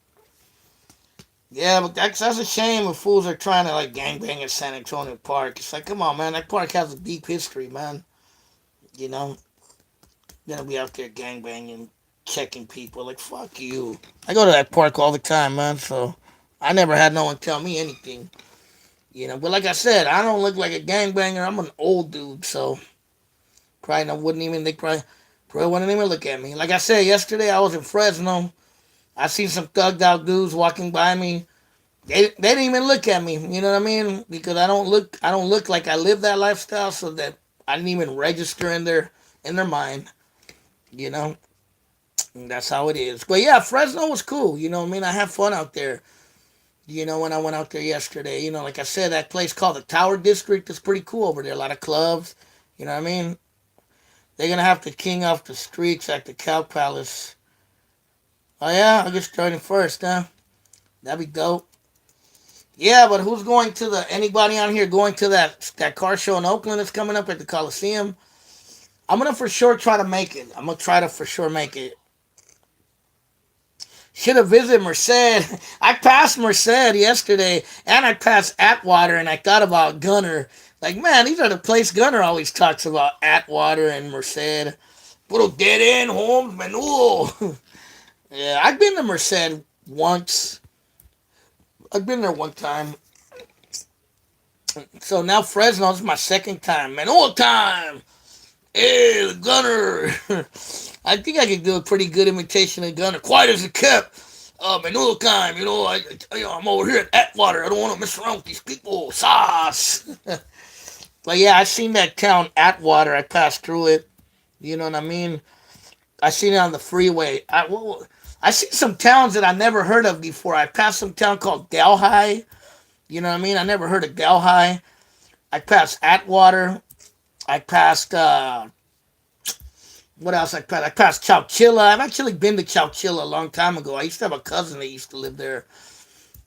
Yeah, but that's a shame if fools are trying to like gangbang at San Antonio Park. It's like, come on, man, that park has a deep history, man. You know, gonna be out there gangbanging, checking people. Like, fuck you. I go to that park all the time, man. So I never had no one tell me anything. You know, but like I said, I don't look like a gangbanger. I'm an old dude, so probably wouldn't even they probably wouldn't even look at me. Like I said yesterday, I was in Fresno. I seen some thugged out dudes walking by me. They didn't even look at me. You know what I mean? Because I don't look like I live that lifestyle, so that I didn't even register in their mind. You know, and that's how it is. But yeah, Fresno was cool. You know what I mean? I had fun out there. You know, when I went out there yesterday, you know, like I said, that place called the Tower District is pretty cool over there. A lot of clubs. You know what I mean? They're gonna have to king off the streets at the Cow Palace. Oh yeah, August 31st, huh? That'd be dope. Yeah, but who's going to the anybody on here going to that car show in Oakland that's coming up at the Coliseum? I'm gonna for sure try to make it. I'm gonna try to for sure make it. Should have visited Merced. I passed Merced yesterday, and I passed Atwater, and I thought about Gunner. Like, man, these are the place Gunner always talks about, Atwater and Merced. Puro dead end, Holmes, menudo. Yeah, I've been to Merced once. I've been there one time. So now Fresno's my second time. Menudo time. Hey, the Gunner. I think I could do a pretty good imitation of Gunner. Quiet as it kept. Menudo time, I'm over here at Atwater. I don't want to mess around with these people. Sauce. But yeah, I seen that town Atwater. I passed through it. You know what I mean? I seen it on the freeway. I see some towns that I never heard of before. I passed some town called Delhi. You know what I mean? I never heard of Delhi. I passed Atwater. I passed what else? I passed Chowchilla. I've actually been to Chowchilla a long time ago. I used to have a cousin that used to live there.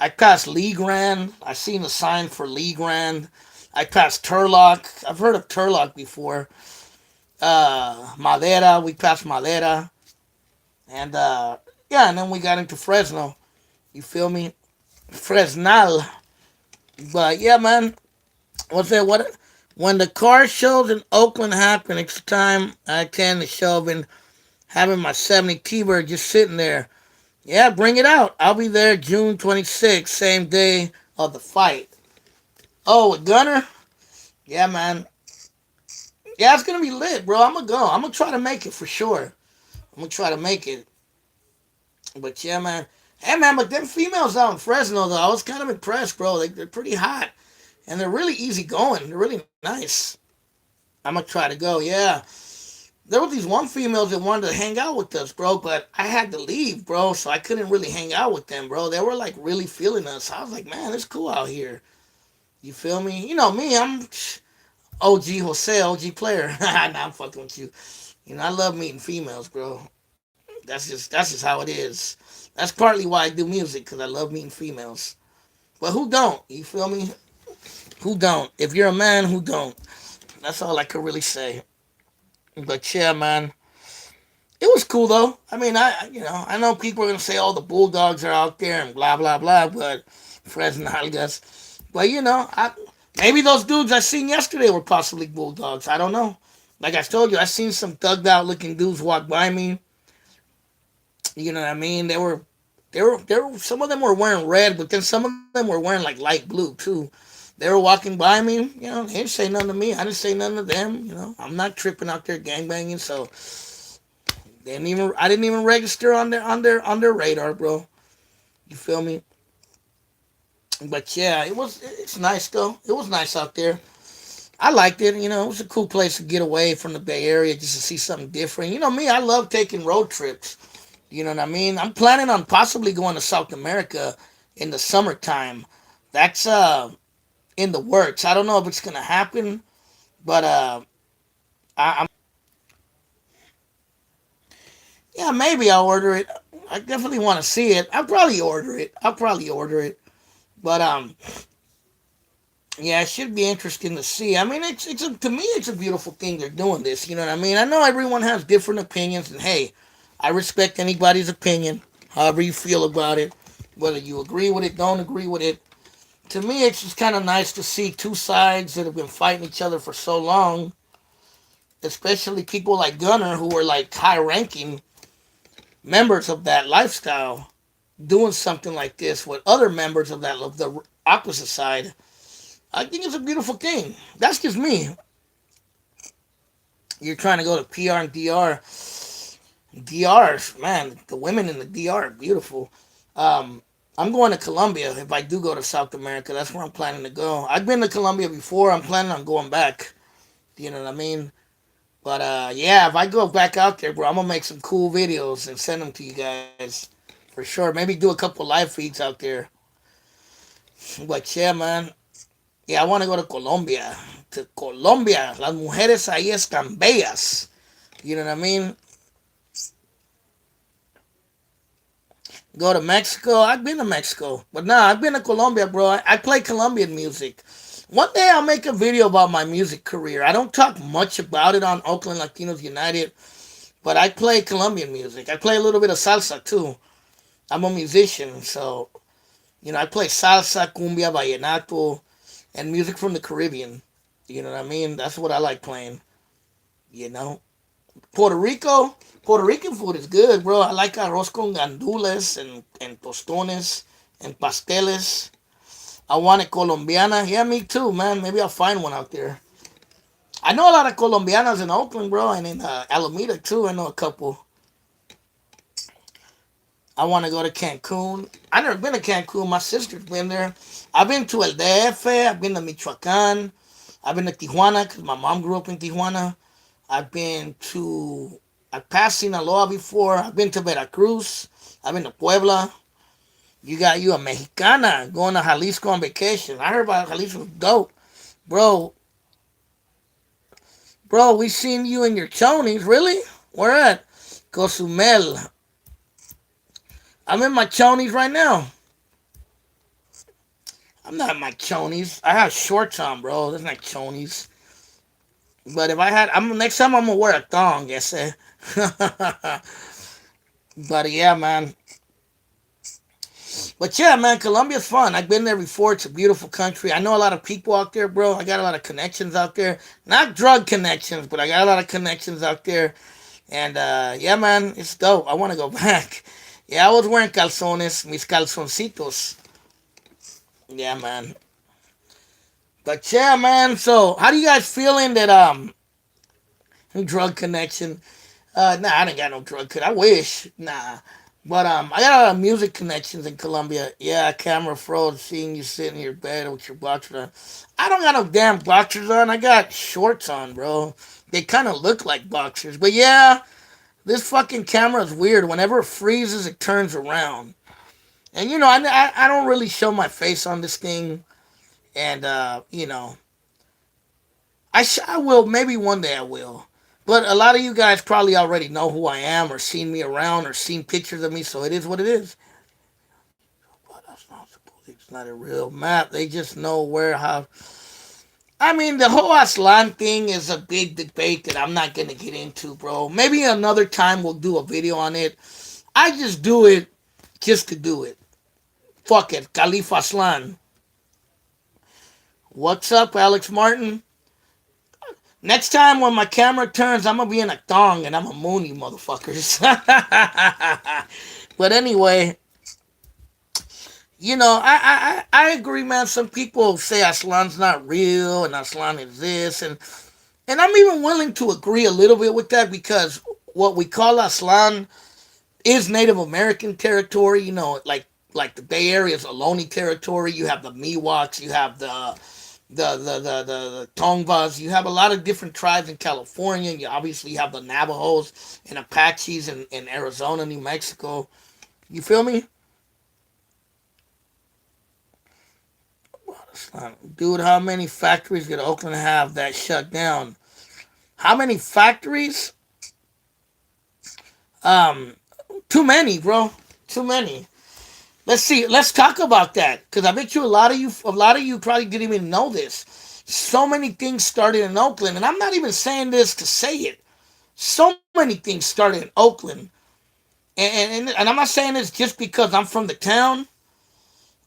I passed Lee Grand. I seen a sign for Lee Grand. I passed Turlock. I've heard of Turlock before. Madera. We passed Madera, and yeah, and then we got into Fresno. You feel me? Fresnal. But yeah, man. What's that? What? When the car shows in Oakland happen, it's time I attend the show. I've been having my 70 T-Bird just sitting there. Yeah, bring it out. I'll be there June 26th, same day of the fight. Oh, with Gunner? Yeah, man. Yeah, it's gonna be lit, bro. I'm gonna go. I'm gonna try to make it for sure. I'm gonna try to make it. But yeah, man. Hey, man, but them females out in Fresno, though, I was kind of impressed, bro. They're pretty hot. And they're really easy going. They're really nice. I'm gonna try to go, yeah. There were these one females that wanted to hang out with us, bro, but I had to leave, bro, so I couldn't really hang out with them, bro. They were like really feeling us. I was like, man, it's cool out here. You feel me? You know me, I'm OG Jose, OG player. Nah, I'm fucking with you. You know, I love meeting females, bro. That's just how it is. That's partly why I do music, because I love meeting females. But who don't? You feel me? Who don't? If you're a man, who don't? That's all I could really say. But yeah, man, it was cool though. I mean, I know people are gonna say all the bulldogs are out there and blah blah blah, but Fresno Algas. But maybe those dudes I seen yesterday were possibly bulldogs. I don't know. Like I told you, I seen some thugged out looking dudes walk by me. You know what I mean? They were. Some of them were wearing red, but then some of them were wearing like light blue too. They were walking by me. They didn't say nothing to me. I didn't say nothing to them. I'm not tripping out there gangbanging, so I didn't even register on their radar, bro. You feel me? But yeah, it's nice though. It was nice out there. I liked it. It was a cool place to get away from the Bay Area just to see something different. You know me, I love taking road trips. You know what I mean? I'm planning on possibly going to South America in the summertime. That's in the works. I don't know if it's gonna happen, but I'm yeah, maybe I'll order it. I definitely want to see it. I'll probably order it. But yeah, it should be interesting to see. I mean, to me, it's a beautiful thing they're doing this. You know what I mean? I know everyone has different opinions, and hey, I respect anybody's opinion, however you feel about it, whether you agree with it, don't agree with it. To me, it's just kind of nice to see two sides that have been fighting each other for so long, especially people like Gunner, who were like high-ranking members of that lifestyle, doing something like this with other members of the opposite side. I think it's a beautiful thing. That's just me. You're trying to go to PR and DR. DR, man, the women in the DR are beautiful. I'm going to Colombia if I do go to South America. That's where I'm planning to go. I've been to Colombia before. I'm planning on going back. You know what I mean? But yeah, if I go back out there, bro, I'm gonna make some cool videos and send them to you guys for sure. Maybe do a couple live feeds out there. But yeah, man. Yeah, I want to go to Colombia. To Colombia. Las mujeres ahí están bellas. You know what I mean? Go to Mexico. I've been to Mexico. But nah, I've been to Colombia, bro. I play Colombian music. One day I'll make a video about my music career. I don't talk much about it on Oakland Latinos United, but I play Colombian music. I play a little bit of salsa too. I'm a musician, so I play salsa, cumbia, vallenato, and music from the Caribbean. You know what I mean? That's what I like playing. You know, Puerto Rico, Puerto Rican food is good, bro. I like arroz con gandules and tostones and pasteles. I want a Colombiana. Yeah, me too, man. Maybe I'll find one out there. I know a lot of Colombianas in Oakland, bro, and in Alameda too. I know a couple. I want to go to Cancun. I've never been to Cancun. My sister's been there. I've been to El DF. I've been to Michoacan. I've been to Tijuana because my mom grew up in Tijuana. I've been to, I've passed Sinaloa before. I've been to Veracruz. I've been to Puebla. You got you a Mexicana going to Jalisco on vacation. I heard about Jalisco was dope. Bro, bro, we seen you in your chonies. Really? Where at? Cozumel. I'm in my chonies right now. I'm not in my chonies. I have shorts on, bro. That's not chonies. But if I had, I'm next time I'm gonna wear a thong. Yes, sir. But yeah, man. But yeah, man, Colombia's fun. I've been there before. It's a beautiful country. I know a lot of people out there, bro. I got a lot of connections out there. Not drug connections, but I got a lot of connections out there. And yeah, man, it's dope. I want to go back. Yeah, I was wearing calzones, mis calzoncitos. Yeah, man. But yeah, man. So, how do you guys feeling that drug connection? Nah, I didn't got no drug connection. I wish, nah. But I got a lot of music connections in Colombia. Yeah, camera froze, seeing you sitting in your bed with your boxers on. I don't got no damn boxers on. I got shorts on, bro. They kind of look like boxers, but yeah, this fucking camera is weird. Whenever it freezes, it turns around. And you know, I don't really show my face on this thing. And you know, I will, maybe one day I will. But a lot of you guys probably already know who I am or seen me around or seen pictures of me, so it is what it is. But that's not it's not a real map. They just know where how. I mean, the whole Aslan thing is a big debate that I'm not gonna get into, bro. Maybe another time we'll do a video on it. I just do it just to do it. Fuck it, Khalifa Aslan. What's up, Alex Martin? Next time when my camera turns, I'm gonna be in a thong and I'm a moon, you motherfuckers. But anyway, you know, I agree, man. Some people say Aslan's not real and Aslan is this, and I'm even willing to agree a little bit with that because what we call Aslan is Native American territory. You know, like the Bay Area is Ohlone territory. You have the Miwoks, you have the Tongvas. You have a lot of different tribes in California. You obviously have the Navajos and Apaches in Arizona, New Mexico. You feel me? Dude, how many factories did Oakland have that shut down? How many factories? Um, Too many, bro. Too many. Let's see. Let's talk about that because I bet you a lot of you probably didn't even know this. So many things started in Oakland, and I'm not even saying this to say it. So many things started in Oakland, and I'm not saying this just because I'm from the town.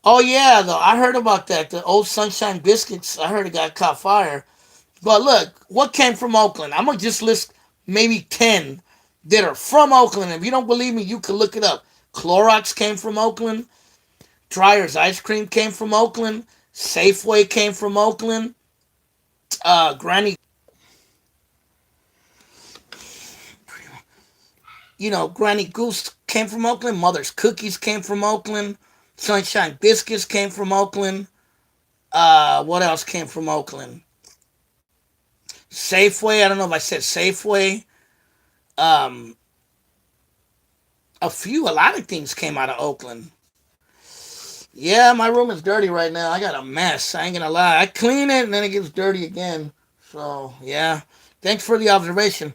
Oh yeah, though I heard about that. The old Sunshine Biscuits. I heard it got caught fire. But look, what came from Oakland? I'm gonna just list maybe 10 that are from Oakland. If you don't believe me, you can look it up. Clorox came from Oakland. Dreyer's ice cream came from Oakland. Safeway came from Oakland. Granny, Granny Goose came from Oakland. Mother's Cookies came from Oakland. Sunshine Biscuits came from Oakland. What else came from Oakland? Safeway. I don't know if I said Safeway. Um, a lot of things came out of Oakland. Yeah, my room is dirty right now. I got a mess. I ain't gonna lie. I clean it and then it gets dirty again. So yeah. Thanks for the observation.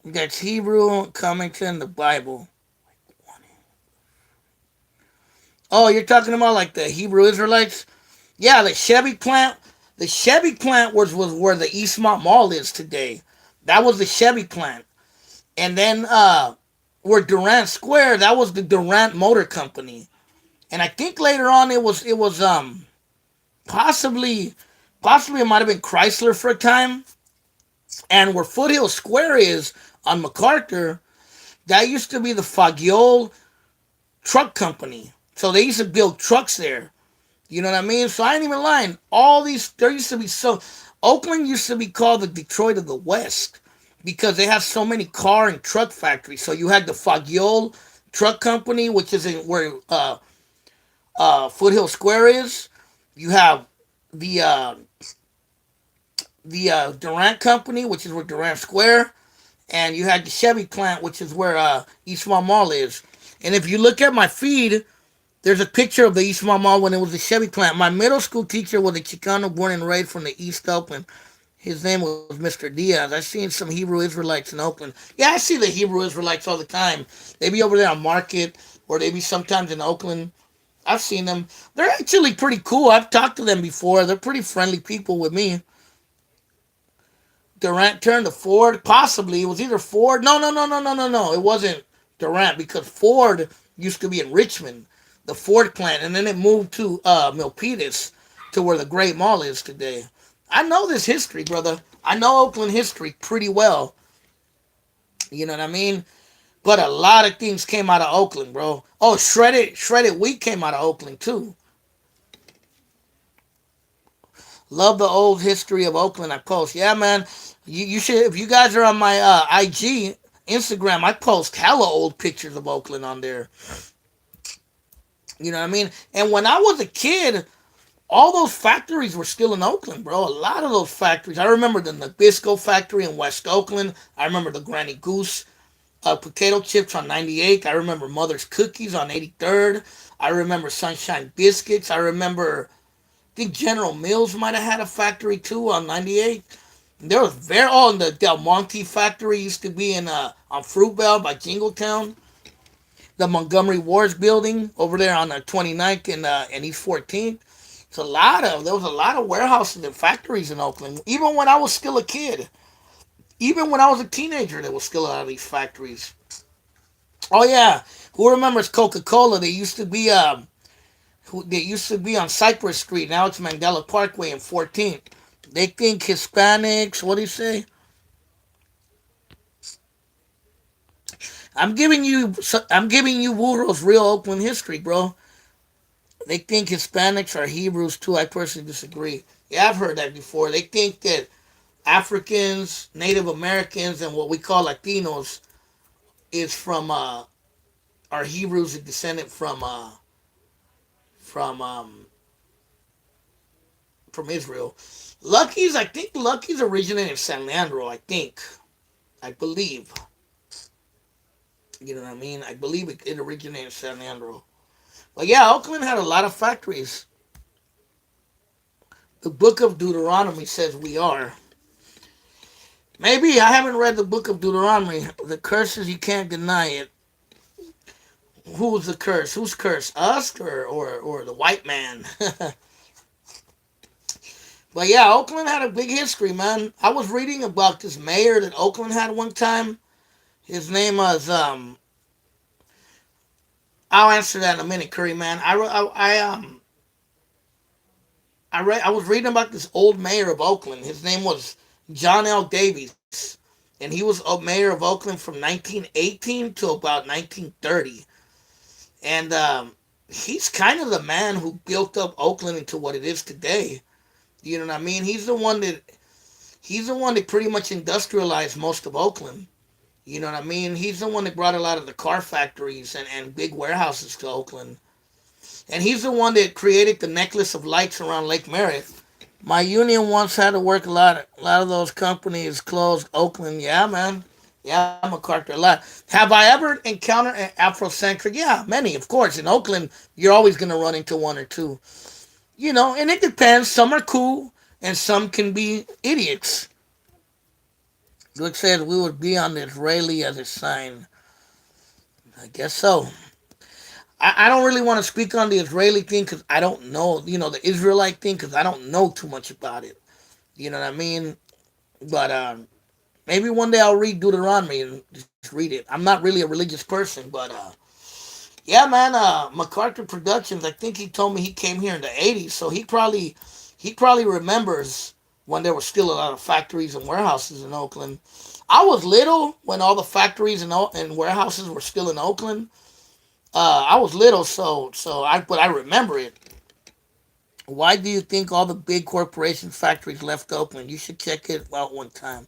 That's Hebrew coming to the Bible. Oh, you're talking about like the Hebrew Israelites? Yeah, the Chevy plant. The Chevy plant was where the Eastmont Mall is today. That was the Chevy plant. And then where Durant Square, that was the Durant Motor Company. And I think later on it was possibly it might have been Chrysler for a time. And where Foothill Square is on MacArthur, that used to be the Fagioli Truck Company. So they used to build trucks there. You know what I mean? So I ain't even lying. All these there used to be so Oakland used to be called the Detroit of the West because they have so many car and truck factories. So you had the Fagioli Truck Company, which is in where Foothill Square is. You have the the Durant Company, which is where Durant Square, and you had the Chevy plant, which is where Eastmont Mall is. And if you look at my feed, there's a picture of the Eastmont Mall when it was the Chevy plant. My middle school teacher was a Chicano born and raised from the East Oakland. His name was Mr. Diaz. I've seen some Hebrew Israelites in Oakland. Yeah, I see the Hebrew Israelites all the time. They be over there on Market, or they be sometimes in Oakland. I've seen them. They're actually pretty cool. I've talked to them before. They're pretty friendly people with me. Durant turned to Ford. Possibly. It was either Ford. No, no, no, no, no, no, no. It wasn't Durant because Ford used to be in Richmond, the Ford plant, and then it moved to Milpitas, to where the Great Mall is today. I know this history, brother. I know Oakland history pretty well. You know what I mean? But a lot of things came out of Oakland, bro. Oh, shredded wheat came out of Oakland too. Love the old history of Oakland. I post. Yeah, man. You should, if you guys are on my IG, Instagram, I post hella old pictures of Oakland on there. You know what I mean? And when I was a kid, all those factories were still in Oakland, bro. A lot of those factories. I remember the Nabisco factory in West Oakland. I remember the Granny Goose potato chips on 98th. I remember Mother's Cookies on 83rd. I remember Sunshine Biscuits. I remember, I think General Mills might have had a factory too on 98th. There was very, oh, and the Del Monte factory used to be in on Fruitvale by Jingletown. The Montgomery Wars building over there on the 29th and East 14th. There was a lot of warehouses and factories in Oakland. Even when I was still a kid, even when I was a teenager, there was still a lot of these factories. Oh yeah, who remembers Coca Cola? They used to be on Cypress Street. Now it's Mandela Parkway and 14th. They think Hispanics. What do you say? I'm giving you. I'm giving you Woodrow's real Oakland history, bro. They think Hispanics are Hebrews too. I personally disagree. Yeah, I've heard that before. They think that Africans, Native Americans, and what we call Latinos is from are Hebrews and descendant from from Israel. Lucky's, I think Lucky's originated in San Leandro. I believe. You know what I mean? I believe it originated in San Leandro. But yeah, Oakland had a lot of factories. The book of Deuteronomy says we are. Maybe I haven't read the book of Deuteronomy. The curses, you can't deny it. Who's the curse? Who's cursed? Us or the white man? But yeah, Oakland had a big history, man. I was reading about this mayor that Oakland had one time. His name was I'll answer that in a minute, Curry man. I was reading about this old mayor of Oakland. His name was John L. Davies, and he was a mayor of Oakland from 1918 to about 1930. And he's kind of the man who built up Oakland into what it is today. You know what I mean? He's the one that pretty much industrialized most of Oakland. You know what I mean? He's the one that brought a lot of the car factories and big warehouses to Oakland. And he's the one that created the necklace of lights around Lake Merritt. My union once had to work a lot. A lot of those companies closed. Oakland, yeah, man. Yeah, MacArthur, a lot. Have I ever encountered an Afrocentric? Yeah, many, of course. In Oakland, you're always going to run into one or two. You know, and it depends. Some are cool, and some can be idiots. Luke says we would be on the Israeli as a sign. I guess so. I don't really want to speak on the Israeli thing because I don't know, the Israelite thing because I don't know too much about it. You know what I mean? But maybe one day I'll read Deuteronomy and just read it. I'm not really a religious person, but yeah, man. MacArthur Productions. I think he told me he came here in the '80s, so he probably remembers when there were still a lot of factories and warehouses in Oakland. I was little when all the factories and warehouses were still in Oakland. I was little, but I remember it. Why do you think all the big corporation factories left Oakland? You should check it out one time.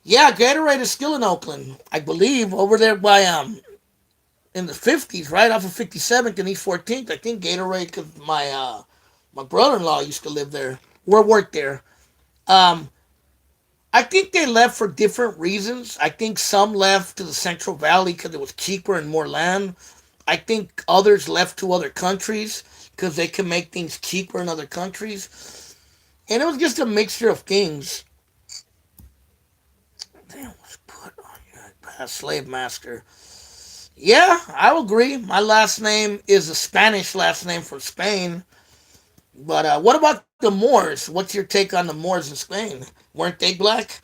Yeah, Gatorade is still in Oakland, I believe, over there by in the 50s, right off of 57th and East 14th. I think Gatorade, because my brother-in-law used to live there or work there. Um, I think they left for different reasons. I think some left to the Central Valley because it was cheaper and more land. I think others left to other countries because they can make things cheaper in other countries. And it was just a mixture of things. Damn, was put on your past slave master. Yeah, I will agree. My last name is a Spanish last name from Spain. But what about the Moors? What's your take on the Moors in Spain? Weren't they black?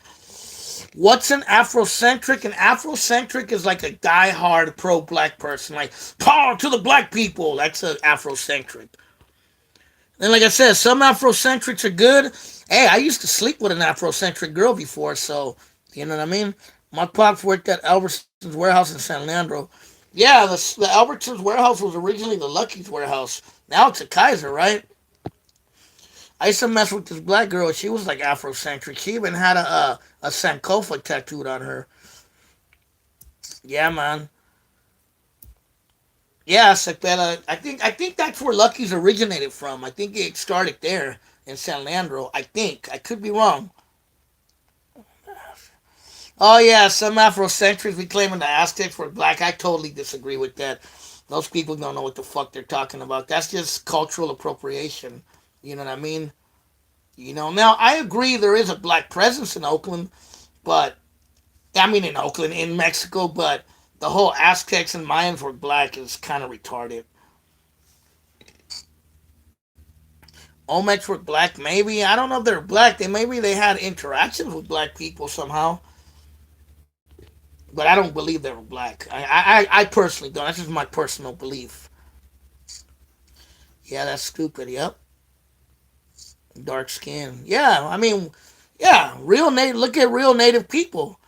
What's an Afrocentric? An Afrocentric is like a die-hard pro-black person, like power to the black people. That's an Afrocentric. And like I said, some Afrocentrics are good. Hey, I used to sleep with an Afrocentric girl before, so you know what I mean. My pops worked at Albertson's warehouse in San Leandro. Yeah, the Albertsons warehouse was originally the Lucky's warehouse. Now it's a Kaiser, right? I used to mess with this black girl. She was like Afrocentric. She even had a Sankofa tattooed on her. Yeah, man. Yeah, Cepeda. I think that's where Lucky's originated from. I think it started there in San Leandro. I think. I could be wrong. Oh yeah, some Afrocentrics be claiming the Aztecs were black. I totally disagree with that. Those people don't know what the fuck they're talking about. That's just cultural appropriation. You know what I mean? Now I agree there is a black presence in Oakland, but I mean in Oakland, in Mexico, but the whole Aztecs and Mayans were black is kind of retarded. Olmecs were black, maybe. I don't know if they're black. Maybe they had interactions with black people somehow, but I don't believe they were black. I personally don't. That's just my personal belief. Yeah, that's stupid. Yep, dark skin. Yeah, I mean, yeah, real native. Look at real native people.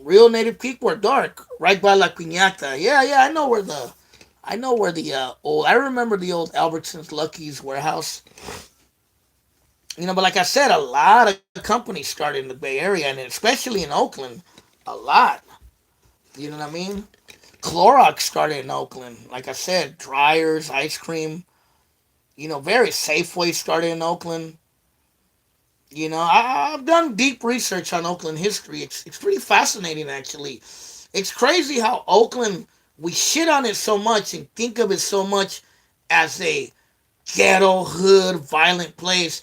Real native people are dark, right by La Piñata. Yeah, yeah, I know where the old. I remember the old Albertsons Lucky's warehouse. But like I said, a lot of companies started in the Bay Area, and especially in Oakland, a lot. You know what I mean? Clorox started in Oakland. Like I said, dryers, ice cream. Very Safeway started in Oakland. I've done deep research on Oakland history. It's pretty fascinating, actually. It's crazy how Oakland, we shit on it so much and think of it so much as a ghetto, hood, violent place.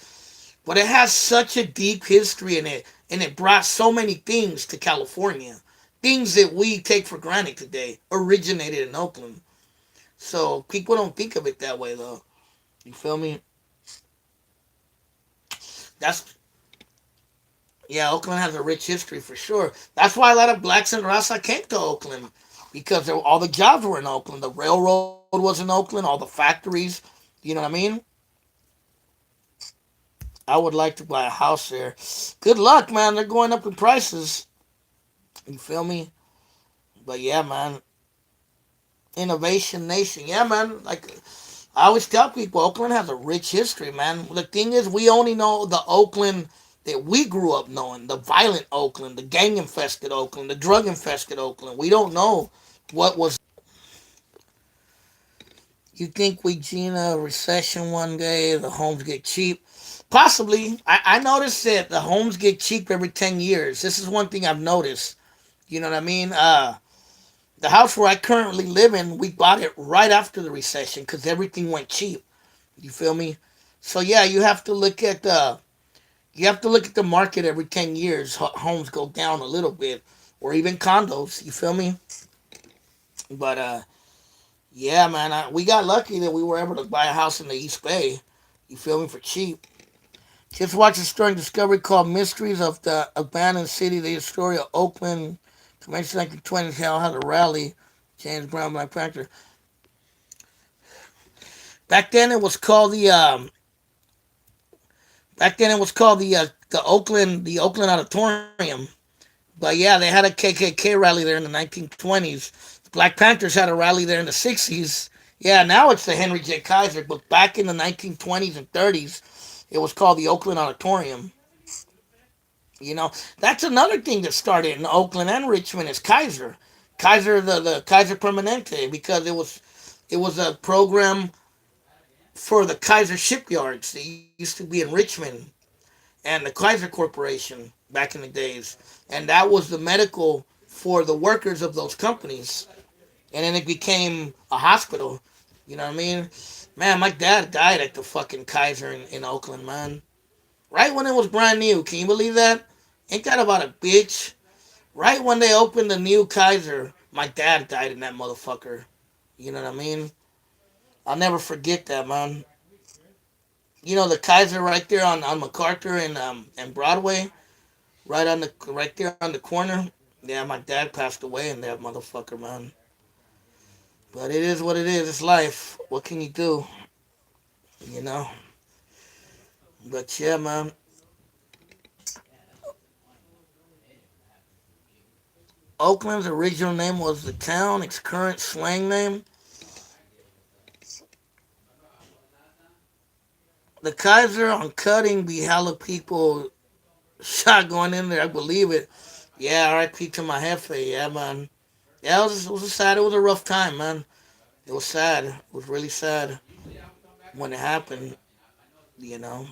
But it has such a deep history in it, and it brought so many things to California. Things that we take for granted today originated in Oakland. So people don't think of it that way, though. You feel me? That's Yeah, Oakland has a rich history for sure. That's why a lot of blacks and Rasa came to Oakland because all the jobs were in Oakland. The railroad was in Oakland, all the factories. You know what I mean? I would like to buy a house there. Good luck, man. They're going up in prices. You feel me? But yeah, man. Innovation Nation. Yeah, man. Like I always tell people, Oakland has a rich history, man. The thing is, we only know the Oakland that we grew up knowing, the violent Oakland, the gang infested Oakland, the drug infested Oakland. We don't know what was. You think we Gina a recession one day, the homes get cheap? Possibly. I noticed that the homes get cheap every 10 years. This is one thing I've noticed. You know what I mean? The house where I currently live in, we bought it right after the recession because everything went cheap. You feel me? So yeah, you have to look at the market every 10 years. Homes go down a little bit, or even condos. You feel me? But yeah, man, we got lucky that we were able to buy a house in the East Bay. You feel me, for cheap. Just watch a story in Discovery called "Mysteries of the Abandoned City." The story of Oakland, commenced 1920s. How had a rally. James Brown, Black Panther. Back then it was called the back then it was called the Oakland Auditorium. But yeah, they had a KKK rally there in the 1920s. The Black Panthers had a rally there in the 60s. Yeah, now it's the Henry J. Kaiser, but back in the 1920s and 30s, it was called the Oakland Auditorium. That's another thing that started in Oakland and Richmond is Kaiser. The Kaiser Permanente, because it was a program for the Kaiser shipyards that used to be in Richmond. And and the Kaiser Corporation back in the days, and that was the medical for the workers of those companies, and then it became a hospital. You know what I mean? Man, my dad died at the fucking Kaiser in Oakland, man. Right when it was brand new. Can you believe that? Ain't that about a bitch? Right when they opened the new Kaiser, my dad died in that motherfucker. You know what I mean? I'll never forget that, man. You know the Kaiser right there on MacArthur and Broadway, right there on the corner. Yeah, my dad passed away in that motherfucker, man. But it is what it is. It's life. What can you do? You know. But yeah, man. Oakland's original name was the town. Its current slang name, the Kaiser on cutting be hella people shot going in there. I believe it. Yeah, R.I.P. to my Jefe. Yeah, man. Yeah, it was a sad. It was a rough time, man. It was sad. It was really sad when it happened. You know,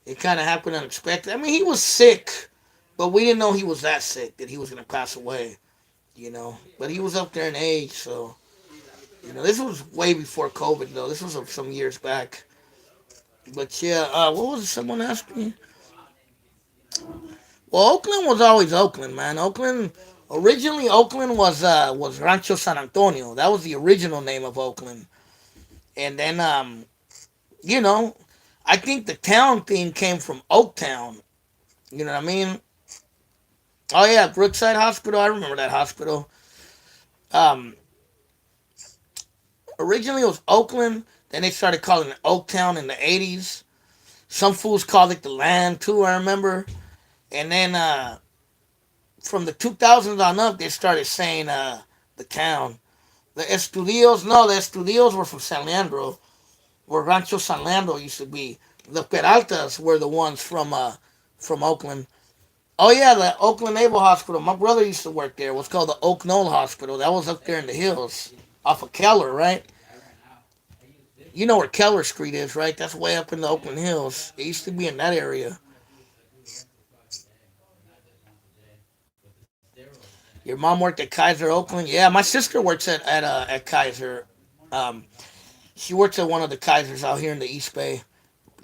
it kind of happened unexpected. I mean, he was sick, but we didn't know he was that sick that he was gonna pass away. You know, but he was up there in age, so this was way before COVID though. This was some years back. But yeah, what was it someone asked me? Well, Oakland was always Oakland, man. Oakland was Rancho San Antonio. That was the original name of Oakland. And then you know, I think the town thing came from Oaktown. You know what I mean? Oh yeah, Brookside Hospital. I remember that hospital. Um, Originally it was Oakland. Then they started calling it Oaktown in the '80s. Some fools called it the land too. I remember. And then from the 2000s on up, they started saying the town. The Estudios, no, the Estudios were from San Leandro, where Rancho San Leandro used to be. The Peraltas were the ones from Oakland. Oh yeah, the Oakland Naval Hospital. My brother used to work there. It was called the Oak Knoll Hospital. That was up there in the hills, off of Keller, right? You know where Keller Street is, right? That's way up in the Oakland Hills. It used to be in that area. Your mom worked at Kaiser Oakland. Yeah, my sister works at Kaiser. Um, she works at one of the Kaisers out here in the East Bay.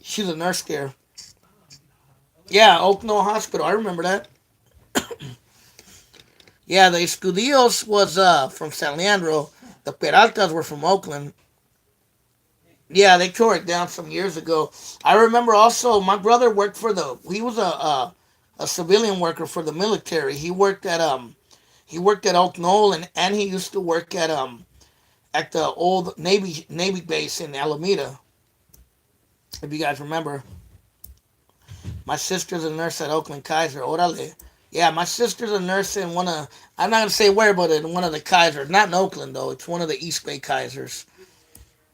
She's a nurse there. Yeah, Oak Knoll Hospital. I remember that. Yeah, the Estudios was from San Leandro. The Peraltas were from Oakland. Yeah, they tore it down some years ago. I remember also my brother worked for the. He was a civilian worker for the military. He worked at Oak Knoll and he used to work at the old Navy base in Alameda. If you guys remember, my sister's a nurse at Oakland Kaiser. Orale. Yeah, my sister's a nurse in one of. I'm not gonna say where, but in one of the Kaisers. Not in Oakland though. It's one of the East Bay Kaisers.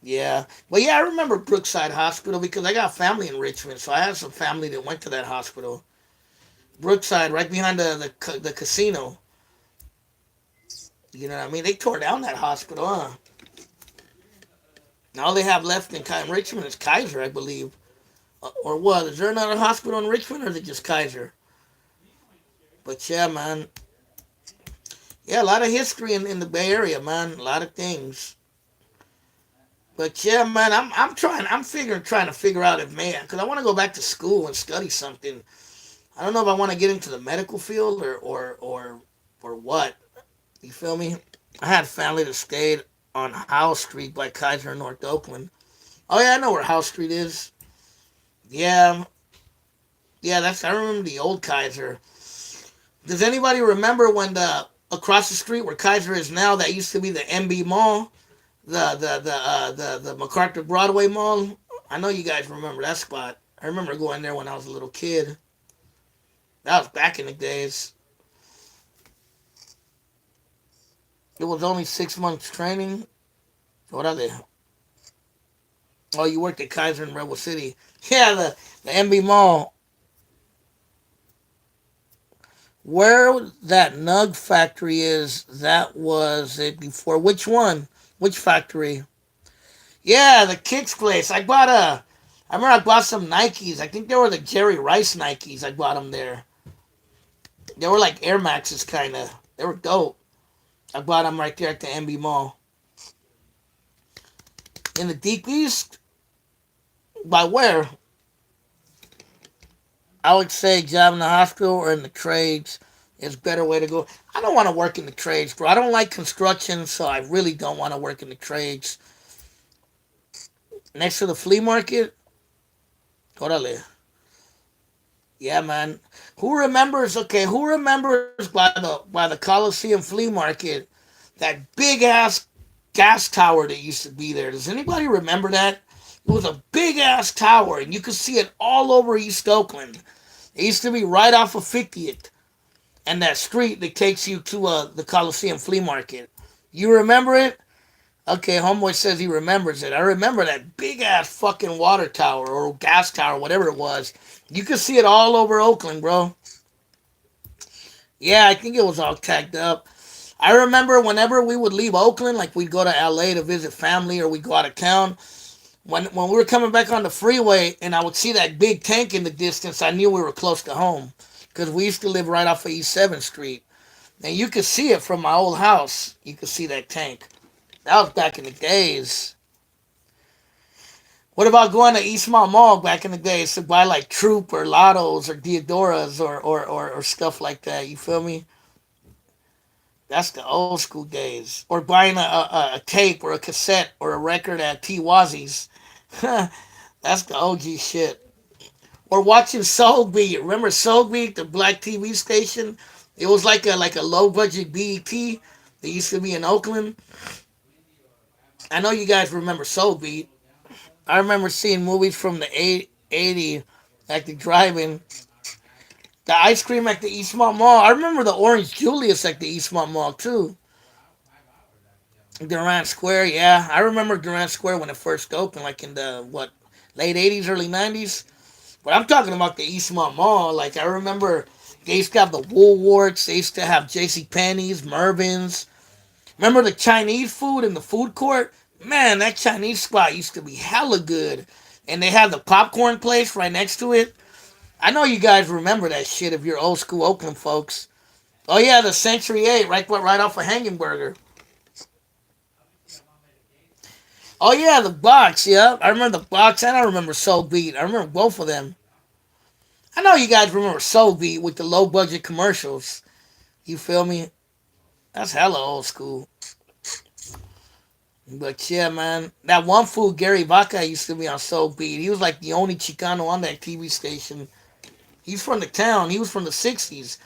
Yeah, but yeah, I remember Brookside Hospital because I got family in Richmond, so I had some family that went to that hospital. Brookside, right behind the casino. You know what I mean? They tore down that hospital, huh? All they have left in Richmond is Kaiser, I believe. Or what? Is there another hospital in Richmond, or is it just Kaiser? But yeah, man. Yeah, a lot of history in the Bay Area, man. A lot of things. But yeah, man, trying to figure out if man, because I want to go back to school and study something. I don't know if I want to get into the medical field or what. You feel me? I had family that stayed on Howe Street by Kaiser in North Oakland. Oh yeah, I know where Howe Street is. Yeah, yeah, I remember the old Kaiser. Does anybody remember when the across the street where Kaiser is now, that used to be the MB Mall, the MacArthur Broadway Mall? I know you guys remember that spot. I remember going there when I was a little kid. That was back in the days. It was only 6 months training. What are they? Oh, you worked at Kaiser in Rebel City. Yeah, the MB Mall. Where that Nug factory is, that was it before. Which one? Which factory? Yeah, the Kicks place. I remember I bought some Nikes. I think they were the Jerry Rice Nikes. I bought them there. They were like Air Maxes, kind of. They were dope. I bought them right there at the MB Mall. In the Deep East, by where? I would say job in the hospital or in the trades is a better way to go. I don't want to work in the trades, bro. I don't like construction, so I really don't want to work in the trades. Next to the flea market, órale. Yeah, man. Who remembers? Okay, who remembers by the Coliseum flea market that big ass gas tower that used to be there? Does anybody remember that? It was a big ass tower, and you could see it all over East Oakland. It used to be right off of 50th and that street that takes you to the Coliseum flea market. You remember it? Okay, homeboy says he remembers it. I remember that big ass fucking water tower or gas tower, whatever it was. You could see it all over Oakland, bro. Yeah, I think it was all tagged up. I remember whenever we would leave Oakland, like we'd go to LA to visit family or we'd go out of town. When we were coming back on the freeway and I would see that big tank in the distance, I knew we were close to home because we used to live right off of East 7th Street. And you could see it from my old house. You could see that tank. That was back in the days. What about going to Eastmont Mall back in the days to buy like Troop or Lottos or Diodoras or stuff like that? You feel me? That's the old school days. Or buying a tape or a cassette or a record at T Wazzy's. That's the OG shit. Or watching Soul Beat. Remember Soul Beat, the black TV station? It was like a low budget BET that used to be in Oakland. I know you guys remember Soul Beat. I remember seeing movies from the 80 at the drive-in. The ice cream at the Eastmont Mall. I remember the Orange Julius at the Eastmont Mall too. Durant Square, yeah. I remember Durant Square when it first opened, like in the what late 80s, early 90s. But I'm talking about the Eastmont Mall. Like I remember they used to have the Woolworths, they used to have J.C. Penney's, Mervyn's. Remember the Chinese food in the food court? Man, that Chinese spot used to be hella good. And they had the popcorn place right next to it. I know you guys remember that shit if you're old school Oakland folks. Oh yeah, the Century 8, right off of Hangenberger. Oh yeah, the box, yeah. I remember the box and I remember Soul Beat. I remember both of them. I know you guys remember Soul Beat with the low budget commercials. You feel me? That's hella old school. But yeah, man. That one fool, Gary Vaca, used to be on Soul Beat. He was like the only Chicano on that TV station. He's from the town. He was from the 60s.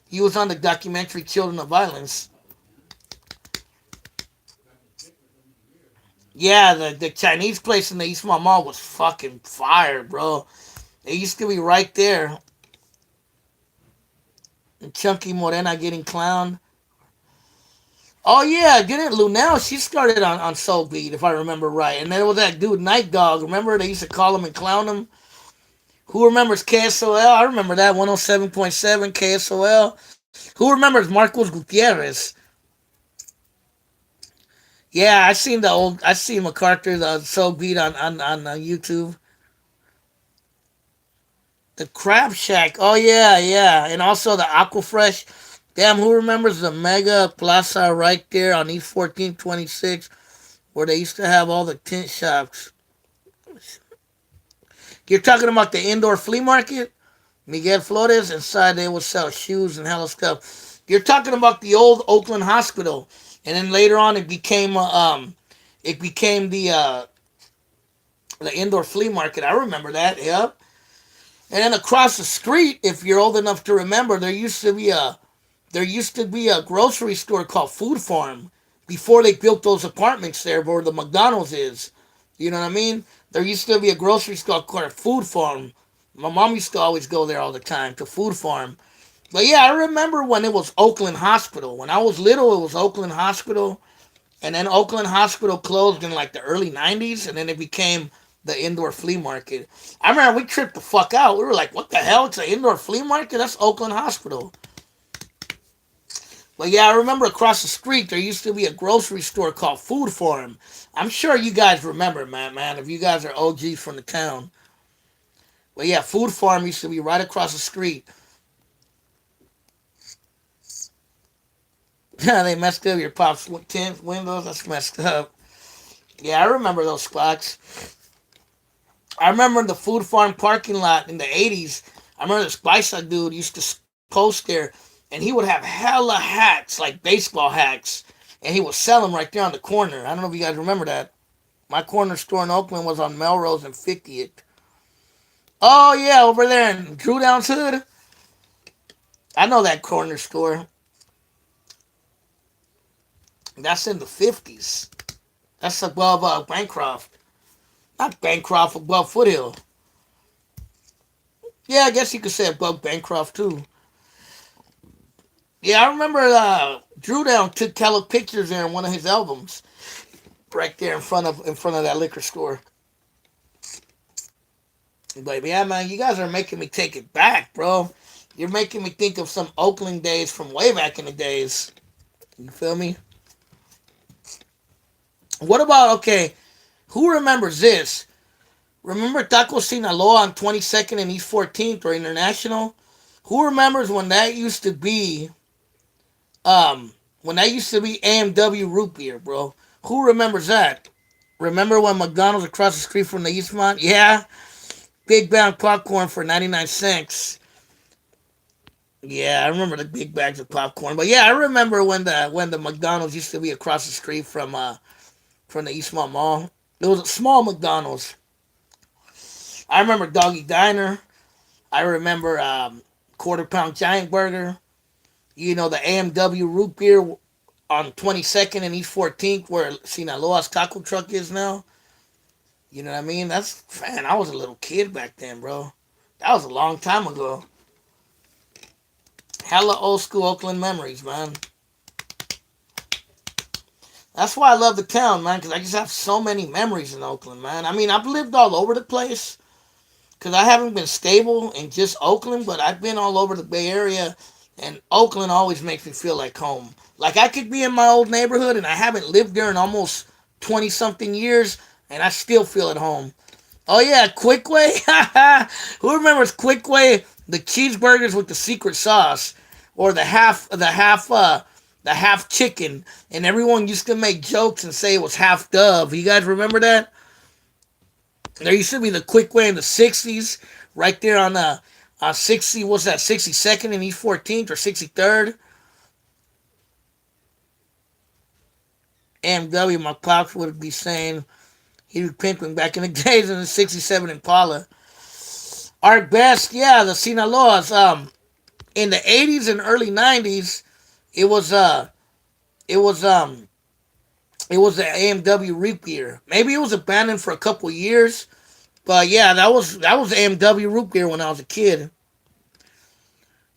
He was on the documentary Children of Violence. Yeah, the Chinese place in the Eastmont Mall was fucking fire, bro. It used to be right there. And Chunky Morena getting clowned. Oh yeah, didn't Lunel? She started on Soul Beat, if I remember right. And there was that dude Night Dog. Remember they used to call him and clown him. Who remembers KSOL? I remember that 107.7 KSOL. Who remembers Marcos Gutierrez? Yeah, I seen MacArthur the Soul Beat on YouTube. The Crab Shack. Oh yeah, yeah, and also the Aquafresh. Damn, who remembers the Mega Plaza right there on East 1426 where they used to have all the tent shops? You're talking about the indoor flea market? Miguel Flores, inside they would sell shoes and hella stuff. You're talking about the old Oakland Hospital, and then later on it became the indoor flea market. I remember that. Yep. And then across the street, if you're old enough to remember, there used to be a grocery store called Food Farm before they built those apartments there where the McDonald's is. You know what I mean? There used to be a grocery store called Food Farm. My mom used to always go there all the time to Food Farm. But yeah, I remember when it was Oakland Hospital. When I was little, it was Oakland Hospital. And then Oakland Hospital closed in like the early 90s. And then it became the indoor flea market. I remember we tripped the fuck out. We were like, what the hell? It's an indoor flea market? That's Oakland Hospital. But yeah, I remember across the street there used to be a grocery store called Food Farm. I'm sure you guys remember, man. If you guys are OGs from the town. But yeah, Food Farm used to be right across the street. They messed up your pop's tent windows. That's messed up. Yeah, I remember those spots. I remember the Food Farm parking lot in the 80s. I remember this bicycle dude used to post there, and he would have hella hats, like baseball hats, and he would sell them right there on the corner. I don't know if you guys remember that. My corner store in Oakland was on Melrose and 50th. Oh, yeah, over there in Drew Down's Hood. I know that corner store. That's in the 50s. That's above Bancroft. Not Bancroft, above Foothill. Yeah, I guess you could say above Bancroft, too. Yeah, I remember Drew Down took color pictures there in one of his albums, right there in front of that liquor store. But yeah, man, you guys are making me take it back, bro. You're making me think of some Oakland days from way back in the days. You feel me? What about okay? Who remembers this? Remember Taco Sinaloa on 22nd and East 14th or International? Who remembers um when that used to be AMW root beer, bro? Who remembers that? Remember when McDonald's across the street from the Eastmont? Yeah, big bag popcorn for 99 cents. Yeah, I remember the big bags of popcorn. But yeah, I remember when the McDonald's used to be across the street from the Eastmont Mall. It was a small McDonald's. I remember Doggy Diner. I remember quarter pound giant burger. You know the AMW root beer on 22nd and East 14th where Sinaloa's taco truck is now. You know what I mean? That's man. I was a little kid back then, bro. That was a long time ago. Hella old school Oakland memories, man. That's why I love the town, man, because I just have so many memories in Oakland, man. I mean, I've lived all over the place because I haven't been stable in just Oakland, but I've been all over the Bay Area, and Oakland always makes me feel like home. Like I could be in my old neighborhood, and I haven't lived there in almost 20 something years, and I still feel at home. Oh yeah, Quickway. Who remembers Quickway? The cheeseburgers with the secret sauce, or the half chicken, and everyone used to make jokes and say it was half dove. You guys remember that? There used to be the Quickway in the '60s, right there on the 60. What's that? 62nd and East 14th or 63rd. MW, my pops would be saying he was pimping back in the days in the '67 Impala. Art Best, yeah, the Sinaloas. In the '80s and early '90s, it was it was um it was the AMW root beer. Maybe it was abandoned for a couple years, but yeah, that was AMW root beer when I was a kid.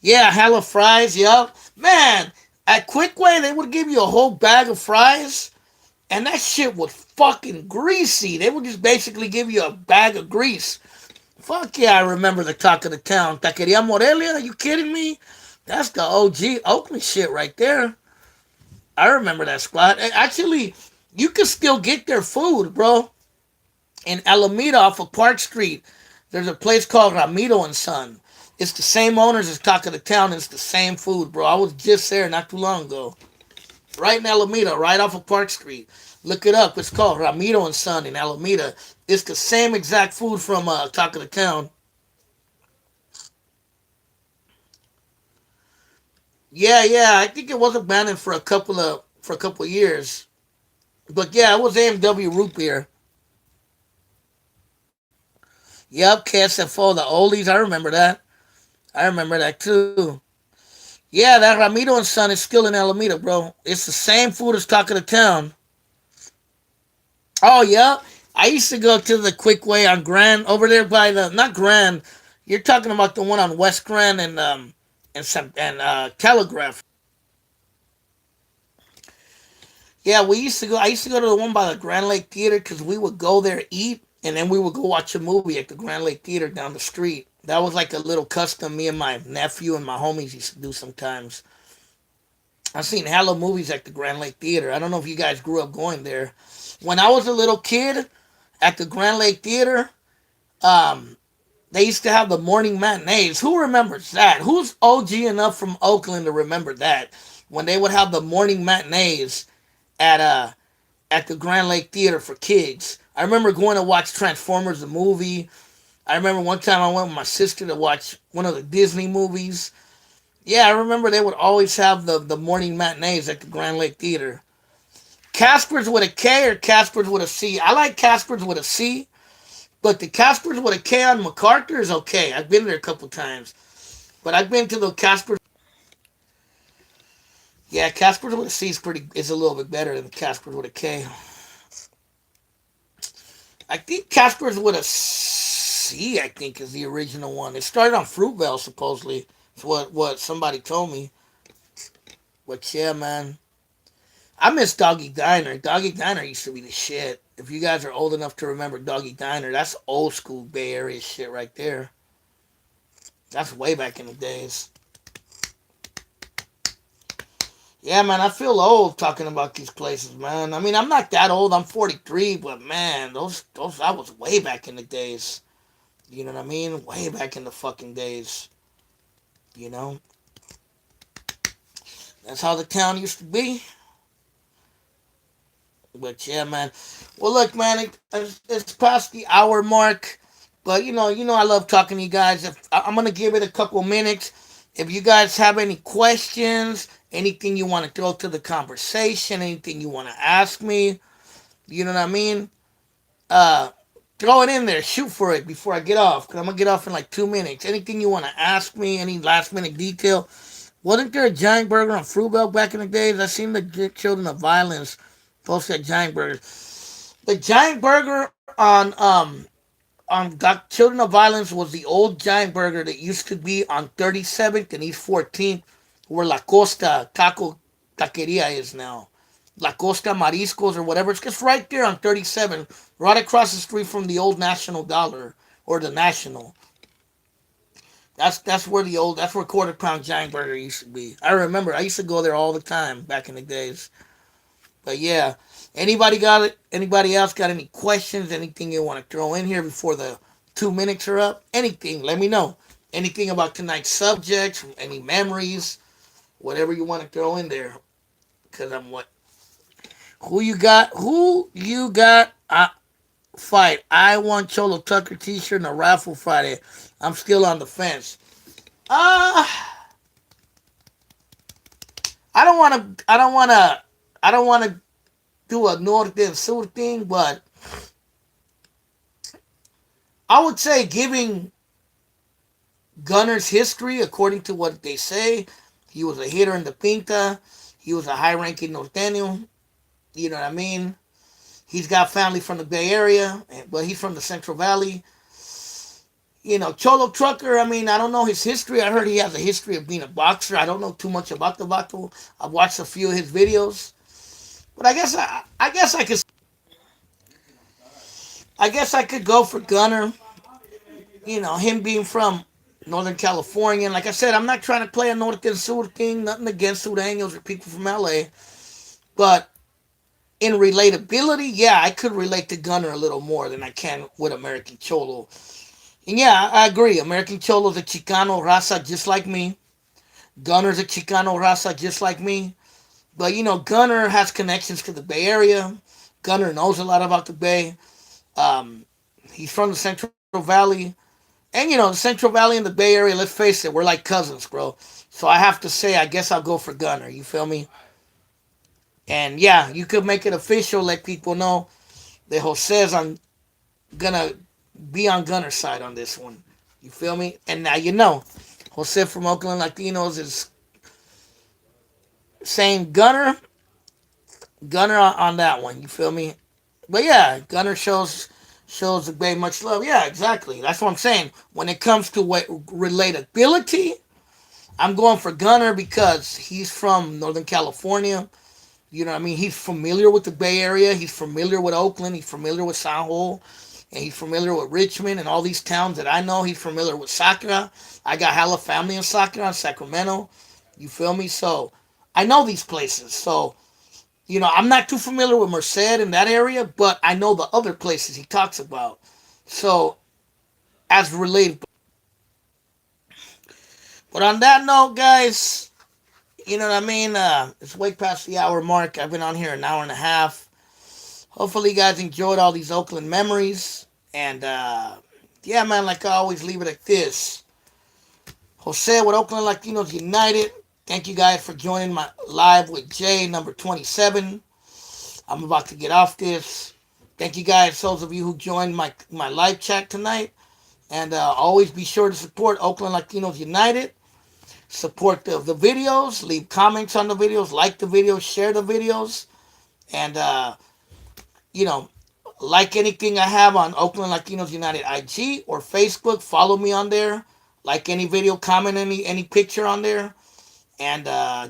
Yeah, hella fries. Yup, man. At Quickway, they would give you a whole bag of fries, and that shit was fucking greasy. They would just basically give you a bag of grease. Fuck yeah, I remember the talk of the town. Taqueria Morelia? Are you kidding me? That's the OG Oakland shit right there. I remember that spot. Actually, you can still get their food, bro. In Alameda off of Park Street, there's a place called Ramiro and Son. It's the same owners as Talk of the Town. It's the same food, bro. I was just there not too long ago. Right in Alameda, right off of Park Street. Look it up. It's called Ramiro and Son in Alameda. It's the same exact food from Talk of the Town. Yeah, yeah. I think it was abandoned for a couple of years. But yeah, it was AMW root beer. Yep, KSFO, the oldies. I remember that. I remember that too. Yeah, that Ramiro and Son is still in Alameda, bro. It's the same food as Talk of the Town. Oh, yeah. I used to go to the Quick Way on Grand over there by the not Grand. You're talking about the one on West Grand and Telegraph. Yeah, we used to go. I used to go to the one by the Grand Lake Theater because we would go there eat, and then we would go watch a movie at the Grand Lake Theater down the street. That was like a little custom me and my nephew and my homies used to do sometimes. I've seen hella movies at the Grand Lake Theater. I don't know if you guys grew up going there. When I was a little kid at the Grand Lake Theater, um, they used to have the morning matinees. Who remembers that? Who's OG enough from Oakland to remember that? When they would have the morning matinees at at the Grand Lake Theater for kids. I remember going to watch Transformers the movie. I remember one time I went with my sister to watch one of the Disney movies. Yeah, I remember they would always have the morning matinees at the Grand Lake Theater. Casper's with a K or Casper's with a C? I like Casper's with a C, but the Casper's with a K on MacArthur is okay. I've been there a couple times. But I've been to the Casper's. Yeah, Casper's with a C is a little bit better than Casper's with a K. I think Casper's with a C, I think, is the original one. It started on Fruitvale, supposedly. It's what somebody told me. But yeah, man. I miss Doggy Diner. Doggy Diner used to be the shit. If you guys are old enough to remember Doggy Diner, that's old school Bay Area shit right there. That's way back in the days. Yeah, man, I feel old talking about these places, man. I mean, I'm not that old. I'm 43, but man, those that was way back in the days. You know what I mean? Way back in the fucking days. You know? That's how the town used to be. But yeah, man. Well, look, man, it's past the hour mark. But I love talking to you guys. I'm gonna give it a couple minutes. If you guys have any questions, anything you want to throw to the conversation, anything you want to ask me, you know what I mean? Uh, Throw it in there. Shoot for it before I get off. Cause I'm gonna get off in like 2 minutes. Anything you want to ask me, any last minute detail. Wasn't there a giant burger on Fruitvale back in the days? I seen the children of violence post that giant burger. The giant burger on Children of Violence was the old giant burger that used to be on 37th and East 14th, where La Costa Taqueria is now. La Costa Mariscos or whatever. It's just right there on 37, right across the street from the old National Dollar or the National. That's where quarter pound giant burger used to be. I remember I used to go there all the time back in the days. But yeah, anybody got it? Anybody else got any questions? Anything you want to throw in here before the 2 minutes are up? Anything? Let me know. Anything about tonight's subjects? Any memories? Whatever you want to throw in there. Cause I'm what? Who you got? Who you got? Fight. I want Cholo Tucker T-shirt and a raffle Friday. I'm still on the fence. Uh I don't want to. I don't want to. I don't want to do a North and South thing, but I would say giving Gunner's history, according to what they say, he was a hitter in the Pinta. He was a high-ranking norteño. You know what I mean? He's got family from the Bay Area, but he's from the Central Valley. Cholo Trucker, I mean, I don't know his history. I heard he has a history of being a boxer. I don't know too much about the vato. I've watched a few of his videos. But I guess I could go for Gunner. Him being from Northern California. And like I said, I'm not trying to play a North and Sur thing. Nothing against Sureños or people from LA. But in relatability, yeah, I could relate to Gunner a little more than I can with American Cholo. And yeah, I agree. American Cholo's a Chicano raza just like me. Gunner's a Chicano raza just like me. But Gunner has connections to the Bay Area. Gunner knows a lot about the Bay. Um, he's from the Central Valley. And the Central Valley and the Bay Area, let's face it, we're like cousins, bro. So I have to say, I guess I'll go for Gunner. You feel me? And yeah, you could make it official, let people know that Jose's gonna be on Gunner's side on this one. You feel me? And now Jose from Oakland Latinos is saying Gunner on that one. You feel me? But yeah, Gunner shows the Bay much love. Yeah, exactly. That's what I'm saying. When it comes to relatability, I'm going for Gunner because he's from Northern California. You know what I mean? He's familiar with the Bay Area. He's familiar with Oakland. He's familiar with San Jose. And he's familiar with Richmond and all these towns that I know. He's familiar with Sacra. I got hella family in Sacra, in Sacramento. You feel me? So I know these places. So, I'm not too familiar with Merced in that area, but I know the other places he talks about. So, as related. But on that note, guys, you know what I mean? It's way past the hour mark. I've been on here an hour and a half. Hopefully, you guys enjoyed all these Oakland memories. And, yeah, man, like I always leave it like this. Jose with Oakland Latinos United. Thank you guys for joining my live with Jay, number 27. I'm about to get off this. Thank you guys, those of you who joined my live chat tonight. And always be sure to support Oakland Latinos United. Support the videos. Leave comments on the videos. Like the videos. Share the videos. And, you know, like anything I have on Oakland Latinos United IG or Facebook. Follow me on there. Like any video. Comment any picture on there. And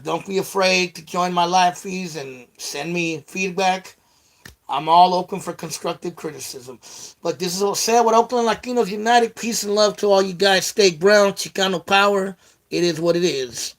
don't be afraid to join my live feeds and send me feedback. I'm all open for constructive criticism. But this is Jose with Oakland Latinos United. Peace and love to all you guys. Stay brown. Chicano power. It is what it is.